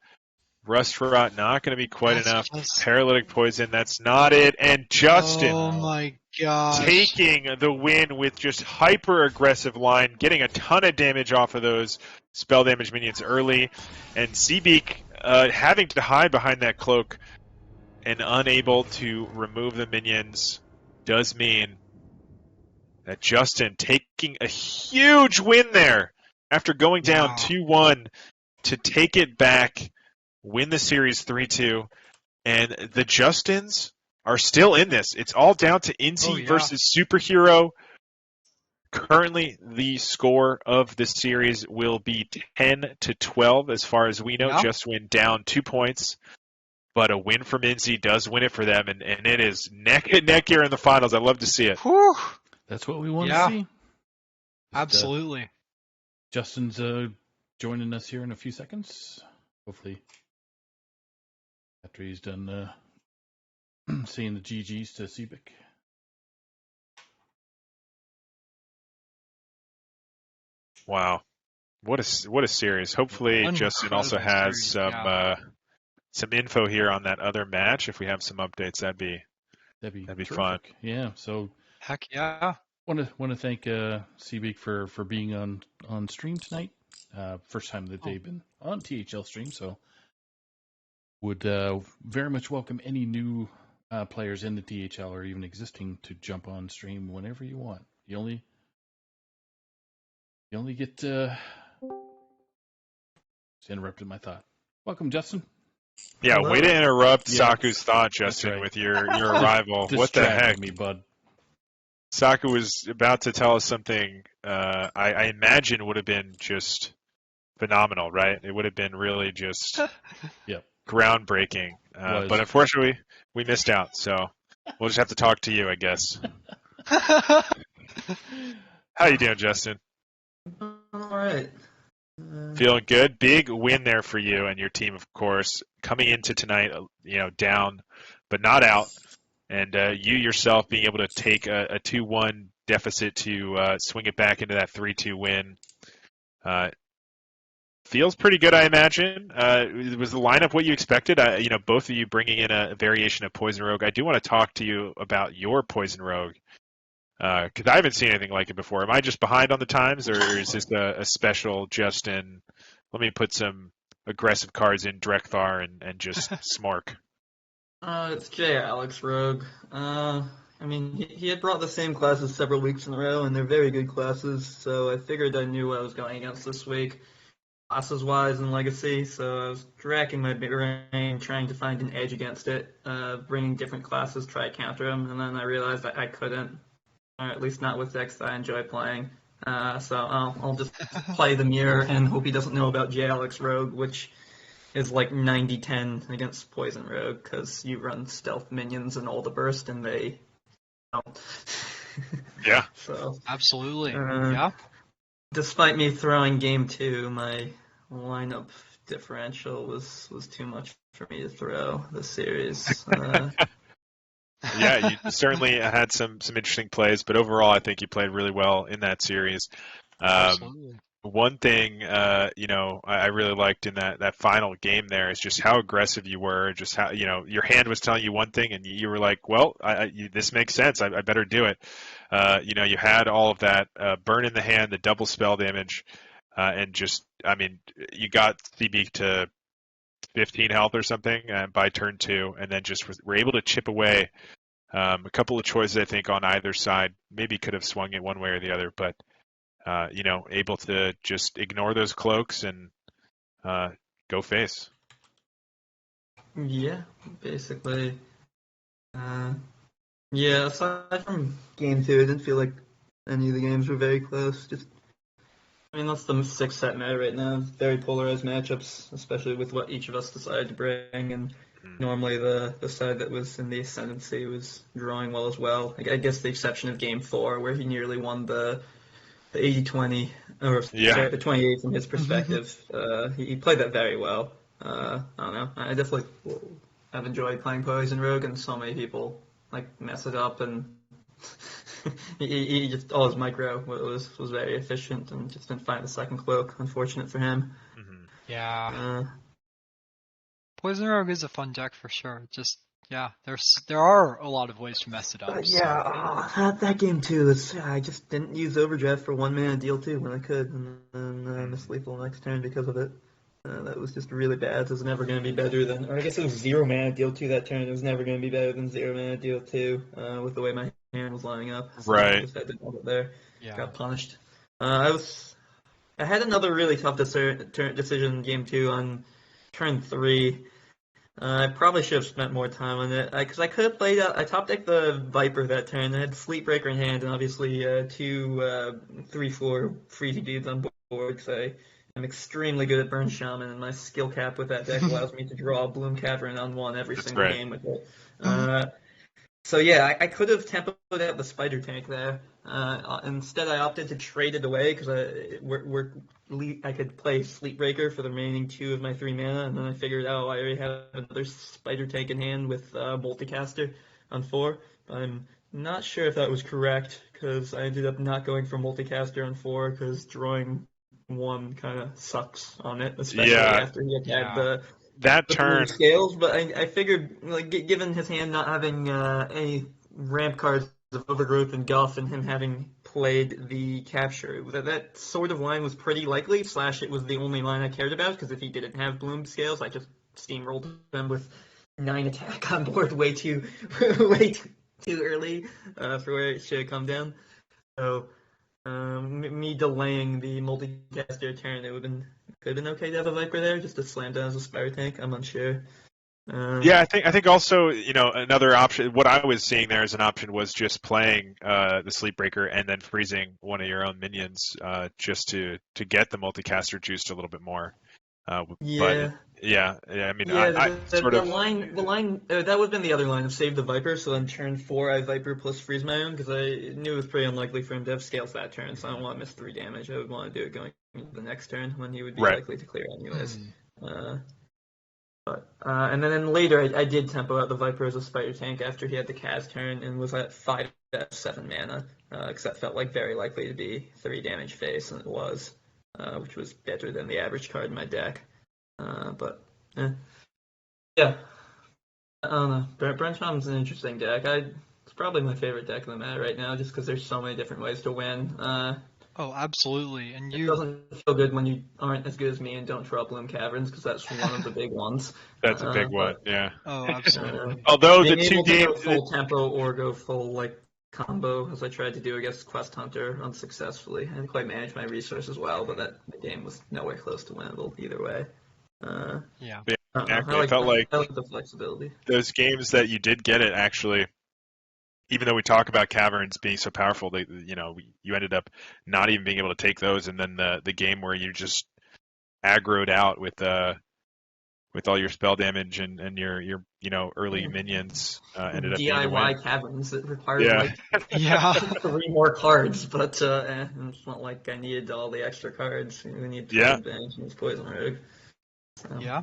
Rust Rot, not going to be quite enough. Paralytic Poison, that's not it. And Justin
oh my gosh.
taking the win with just hyper-aggressive line, getting a ton of damage off of those spell damage minions early. And Seabeak having to hide behind that cloak and unable to remove the minions does mean that Justin taking a huge win there after going down 2-1 to take it back, win the series 3-2. and the Justins are still in this. It's all down to Inti
Oh, yeah.
versus Superhero. Currently, the score of this series will be 10-12, as far as we know.
Yeah.
Just Win down 2 points, but a win from Inti does win it for them, and it is neck and neck here in the finals. I'd love to see it.
Whew.
That's what we want
Yeah.
to see.
Absolutely.
Justin's joining us here in a few seconds. Hopefully, after he's done saying the GGs to Seabic.
Wow, what a series! Hopefully, Justin also has some info here on that other match. If we have some updates, that'd be fun.
Yeah. So
heck yeah.
Want to thank Seabeak for being on stream tonight. First time that they've been on THL stream, so would very much welcome any new players in the THL or even existing to jump on stream whenever you want. You only get just interrupted my thought. Welcome, Justin.
Yeah,
Hello.
way to interrupt Saku's thought, Justin,
right.
with your arrival. What the heck?
Me, bud.
Saku was about to tell us something I imagine would have been just phenomenal, right? It would have been really just groundbreaking. But unfortunately, we missed out, so we'll just have to talk to you, I guess. How you doing, Justin?
All right.
Feeling good? Big win there for you and your team, of course. Coming into tonight, down, but not out. And you yourself being able to take a 2-1 deficit to swing it back into that 3-2 win. Feels pretty good, I imagine. Was the lineup what you expected? Both of you bringing in a variation of Poison Rogue. I do want to talk to you about your Poison Rogue. Because I haven't seen anything like it before. Am I just behind on the times, or is this a special Justin? Let me put some aggressive cards in Drekthar and just smork.
It's J. Alex Rogue. He had brought the same classes several weeks in a row, and they're very good classes, so I figured I knew what I was going against this week, classes-wise in Legacy, so I was racking my brain trying to find an edge against it, bringing different classes, try to counter them, and then I realized I couldn't. Or at least not with decks I enjoy playing. So I'll just play the mirror and hope he doesn't know about J. Alex Rogue, which is like 90-10 against Poison Rogue, because you run stealth minions and all the burst, and they don't.
Yeah.
So
absolutely. Yeah.
Despite me throwing game 2, my lineup differential was too much for me to throw this series.
Yeah, you certainly had some interesting plays, but overall, I think you played really well in that series.
Absolutely.
One thing, I really liked in that final game there is just how aggressive you were. Just how your hand was telling you one thing, and you were like, "Well, this makes sense. I better do it." You had all of that burn in the hand, the double spell damage, and you got CB to 15 health or something by turn 2, and then just were able to chip away. A couple of choices, I think, on either side. Maybe could have swung it one way or the other, but able to just ignore those cloaks and go face.
Yeah, basically. Aside from game 2, I didn't feel like any of the games were very close. That's the 6-set meta right now. Very polarized matchups, especially with what each of us decided to bring. And normally the side that was in the ascendancy was drawing well as well. I guess the exception of game 4, where he nearly won the 80-20, or sorry, the 28 from his perspective. He played that very well. I don't know. I definitely have enjoyed playing Poison Rogue, and so many people mess it up, and he just all his micro was very efficient, and just didn't find the second cloak. Unfortunate for him.
Mm-hmm.
Yeah. Poison Rogue is a fun deck for sure. Just there are a lot of ways to mess it up.
That game too. I just didn't use Overdraft for 1-mana deal 2 when I could, and then missed lethal next turn because of it. That was just really bad. It was never going to be better than, or I guess it was 0-mana deal 2 that turn. It was never going to be better than 0-mana deal 2 with the way my hand was lining up. So
right.
I just had to hold it there. Yeah. Got punished. I had another really tough decision in game 2 on turn 3. I probably should have spent more time on it because I could have played. I top decked the Viper that turn. I had Sleep Breaker in hand, and obviously 3/4 freezy dudes on board. Because I am extremely good at Burn Shaman, and my skill cap with that deck allows me to draw Bloom Cavern on one every
That's
single
right.
game with it. So yeah, I could have tempoed out the Spider Tank there. Instead, I opted to trade it away because I could play Sleepbreaker for the remaining 2 of my 3 mana, and then I figured, oh, I already have another Spider Tank in hand with Multicaster on 4. But I'm not sure if that was correct because I ended up not going for Multicaster on 4 because drawing 1 kind of sucks on it, especially after he had
that
the
turn.
blue scales, but I figured, like, given his hand not having any ramp cards of Overgrowth and Guff, and him having played the Capture, that sort of line was pretty likely. / it was the only line I cared about because if he didn't have bloom scales, I just steamrolled him with 9 attack on board way too early for where it should have come down. So. Me delaying the multicaster turn, could have been okay to have a Viper there, just to slam down as a Spire Tank. I'm unsure.
Yeah, I think also, another option, what I was seeing there as an option was just playing the Sleepbreaker and then freezing one of your own minions just to get the multicaster juiced a little bit more.
Yeah.
But I mean,
Yeah,
sort
the
of.
line that would have been the other line of save the Viper. So on turn 4, I Viper plus freeze my own because I knew it was pretty unlikely for him to have scales that turn. So I don't want to miss 3 damage. I would want to do it going into the next turn when he would be
Right.
likely to clear anyways. And then later, I did tempo out the Viper as a Spider Tank after he had the Kaz turn and was at 5 7 mana, because that felt like very likely to be 3 damage face, and it was, which was better than the average card in my deck. Yeah, I don't know. Brent Shaman's an interesting deck. It's probably my favorite deck in the meta right now, just because there's so many different ways to win.
Oh, absolutely. And
It doesn't feel good when you aren't as good as me and don't draw Bloom Caverns, because that's one of the big ones.
That's a big one, yeah.
Oh, absolutely.
Although the
being
2
able to
games.
go full tempo or go full combo, as I tried to do against Quest Hunter unsuccessfully. I didn't quite manage my resources well, but the game was nowhere close to winnable either way.
Yeah.
Exactly.
I
felt like
the flexibility.
those games that you did get it, actually, even though we talk about caverns being so powerful, you ended up not even being able to take those, and then the game where you just aggroed out with all your spell damage and your early minions ended up being a win.
DIY caverns that required 3 more cards, but it's not like I needed all the extra cards. We need 12 advantage and it's Poison Rogue. So.
Yeah.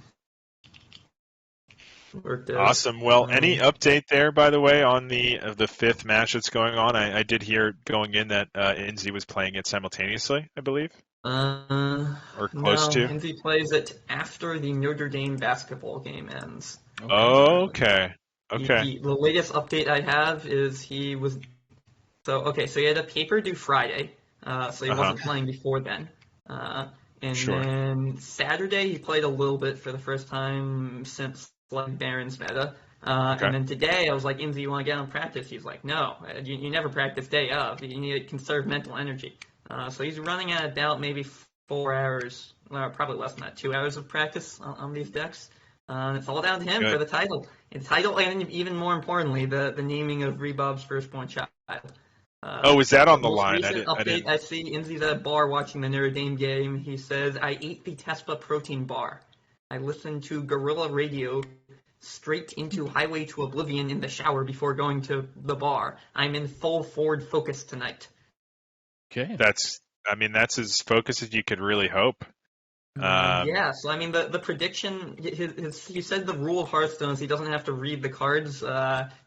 Awesome. Well, any update there, by the way, on the 5th match that's going on? I did hear going in that Inzi was playing it simultaneously, I believe. Or close to.
Inzi plays it after the Notre Dame basketball game ends.
Okay.
The latest update I have is he had a paper due Friday, so he wasn't playing before then. Then Saturday he played a little bit for the first time since Baron's meta. And then today I was like, Inzi, you want to get on practice? He's like, no, you never practice day of. You need to conserve mental energy. So he's running at about maybe 4 hours, probably less than that, 2 hours of practice on these decks. It's all down to him for the title. And even more importantly, the naming of Rebob's firstborn child.
Is that on the line?
I see Inzi's at a bar watching the Notre Dame game. He says, I ate the Tesla protein bar. I listened to Guerrilla Radio straight into Highway to Oblivion in the shower before going to the bar. I'm in full Ford Focus tonight.
Okay.
That's as focused as you could really hope.
So I mean, the prediction, he said the rule of Hearthstone is he doesn't have to read the cards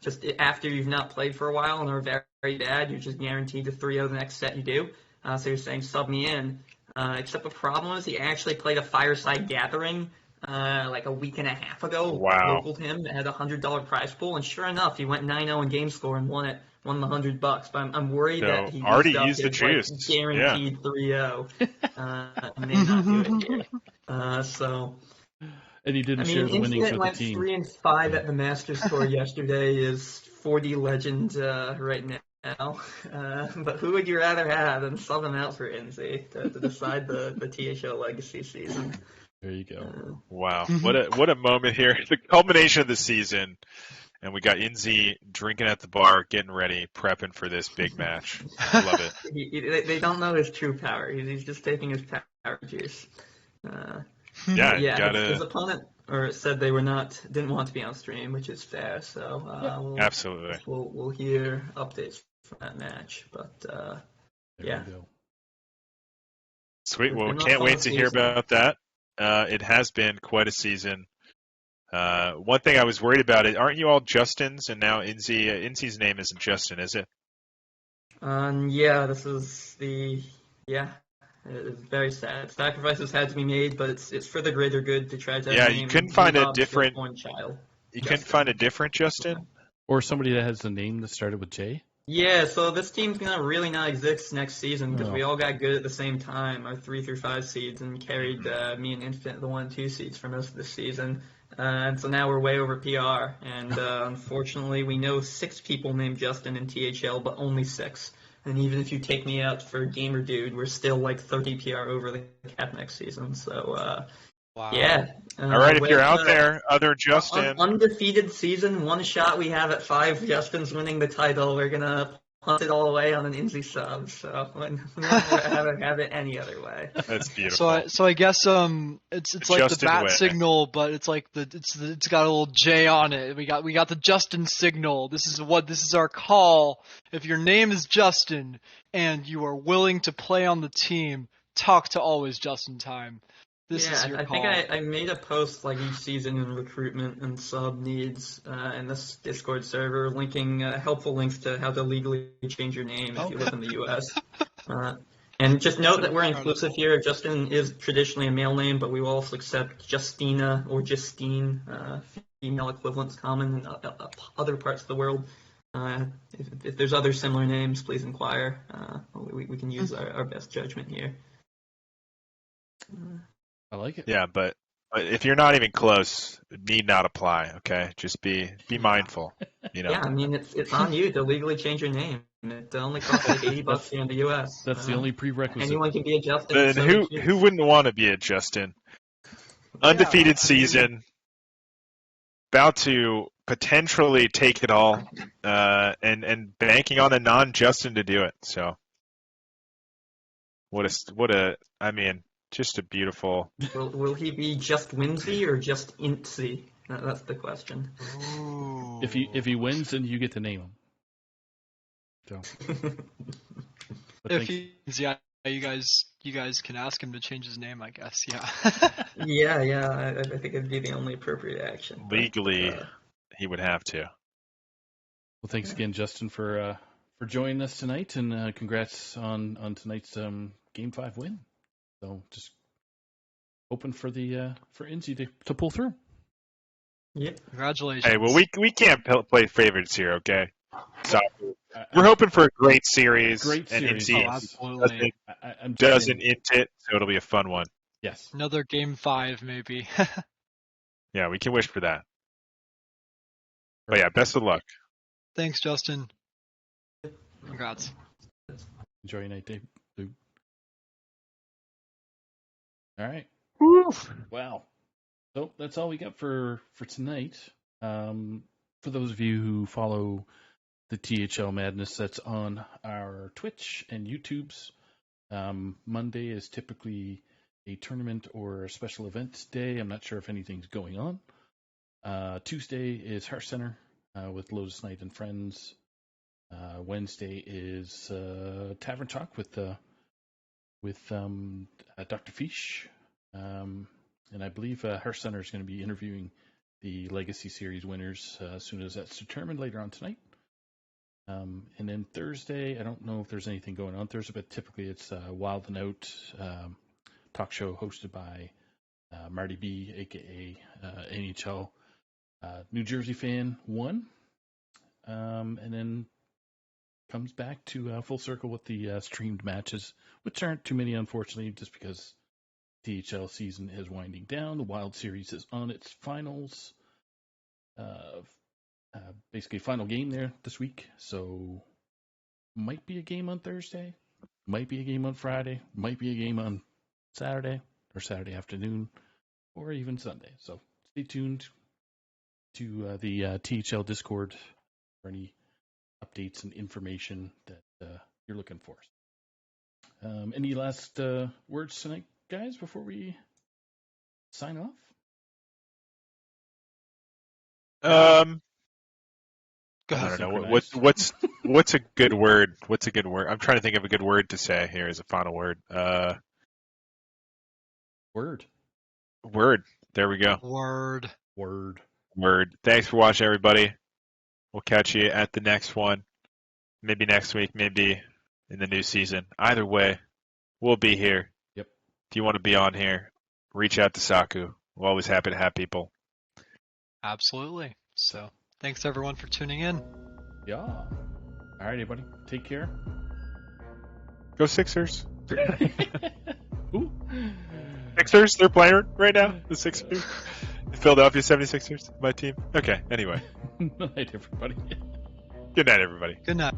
just after you've not played for a while and are very, very bad. You're just guaranteed to 3-0 the next set you do. So you're saying sub me in. Except the problem is he actually played a Fireside Gathering like a week and a half ago.
Wow.
Local to him that had a $100 prize pool, and sure enough, he went 9-0 in game score and won the $100. But I'm worried that he
already used the juice.
Guaranteed 3-0. May not do it here.
And he didn't share the winnings with the team.
3-5 at the Masters Tour yesterday is 40 legend right now. But who would you rather have than sub him out for Inzi to decide the THL Legacy season?
There you go.
Wow, what a moment here! The culmination of the season, and we got Inzi drinking at the bar, getting ready, prepping for this big match. I love it.
They don't know his true power. He's just taking his power juice.
Yeah,
Yeah, his opponent said they didn't want to be on stream, which is fair. So
absolutely.
we'll hear updates from that match. But
There
yeah,
we go.
Sweet.
It's
Well,
been a
can't
fun
wait to hear
season.
about that. It has been quite a season. One thing I was worried about it. Aren't you all Justins? And now Inzi's name isn't Justin, is it?
Yeah, this is it's very sad. Sacrifices had to be made, but it's for the greater good to try to
Yeah, you
name
couldn't find a
Bob's
different.
firstborn child.
You couldn't find a different Justin.
Or somebody that has a name that started with J.
Yeah, so this team's gonna really not exist next season because
Oh.
we all got good at the same time, our 3 through 5 seeds, and carried me and Infinite the 1 2 seeds for most of the season. And so now we're way over PR, and unfortunately we know 6 people named Justin in THL, but only 6. And even if you take me out for Gamer Dude, we're still like 30 PR over the cap next season. So
Wow.
yeah.
All right, if you're out there, other Justin.
Undefeated season, one shot we have at 5 Justins winning the title. We're gonna punt it all away on an Inzi sub. So we won't have it any other way.
That's beautiful.
So I guess it's like the
Justin
bat
way.
signal, but it's like it's got a little J on it. We got the Justin signal. This is our call. If your name is Justin and you are willing to play on the team, talk to Always Justin Time. This is your call.
I think I made a post like each season in recruitment and sub needs in this Discord server, linking helpful links to how to legally change your name if you live in the U.S. And just note that we're inclusive here. Justin is traditionally a male name, but we will also accept Justina or Justine, female equivalents common in other parts of the world. If there's other similar names, please inquire. We can use our best judgment here.
I like it.
Yeah, but if you're not even close, need not apply. Okay, just be mindful. You know.
Yeah, I mean it's on you to legally change your name. It only costs like $80 here in the U.S.
That's the only prerequisite.
Anyone can be a Justin.
Then who wouldn't want to be a Justin? Undefeated season, about to potentially take it all, and banking on a non-Justin to do it. So, I mean, just a beautiful.
Will he be just Winsy or just Intsy? That's the question.
Ooh.
If he wins, then you get to name him. So.
If he's you guys can ask him to change his name, I guess. Yeah.
yeah. I think it'd be the only appropriate action.
Legally, he would have to.
Well, thanks again, Justin, for joining us tonight, and congrats on tonight's Game 5 win. So just hoping for Inzi to pull through.
Yeah.
Congratulations.
Hey, well, we can't play favorites here, okay? So we're hoping for a great series.
Great series.
And
absolutely.
doesn't int it, so it'll be a fun one.
Yes.
Another Game 5, maybe.
Yeah, we can wish for that. But yeah, best of luck.
Thanks, Justin. Congrats.
Enjoy your night, Dave. All right.
Woo.
Wow. So that's all we got for tonight. For those of you who follow the THL Madness, that's on our Twitch and YouTubes. Monday is typically a tournament or a special event day. I'm not sure if anything's going on. Tuesday is Heart Center with Lotus Knight and friends. Wednesday is Tavern Talk with Dr. Fish. And I believe Heart Center is going to be interviewing the Legacy Series winners as soon as that's determined later on tonight. And then Thursday, I don't know if there's anything going on Thursday, but typically it's Wild and Out talk show hosted by Marty B, a.k.a. NHL New Jersey Fan 1. And then comes back to full circle with the streamed matches, which aren't too many, unfortunately, just because THL season is winding down. The Wild Series is on its finals. Basically, final game there this week. So, might be a game on Thursday. Might be a game on Friday. Might be a game on Saturday or Saturday afternoon. or even Sunday. So stay tuned to the THL Discord for any updates and information that you're looking for. Any last words tonight, guys, before we sign off?
Go
I
ahead.
don't know what's a good word. What's a good word? I'm trying to think of a good word to say here as a final word. Word. There we go.
Word.
Thanks for watching, everybody. We'll catch you at the next one. Maybe next week, maybe in the new season. Either way, we'll be here.
Yep.
If you want to be on here, reach out to Saku. We're always happy to have people.
Absolutely. So, thanks everyone for tuning in.
Yeah. All right, everybody. Take care.
Go Sixers.
Ooh.
Sixers, they're playing right now. The Sixers. The Philadelphia 76ers, my team. Okay, anyway.
Good night, everybody.
Good night, everybody.
Good night.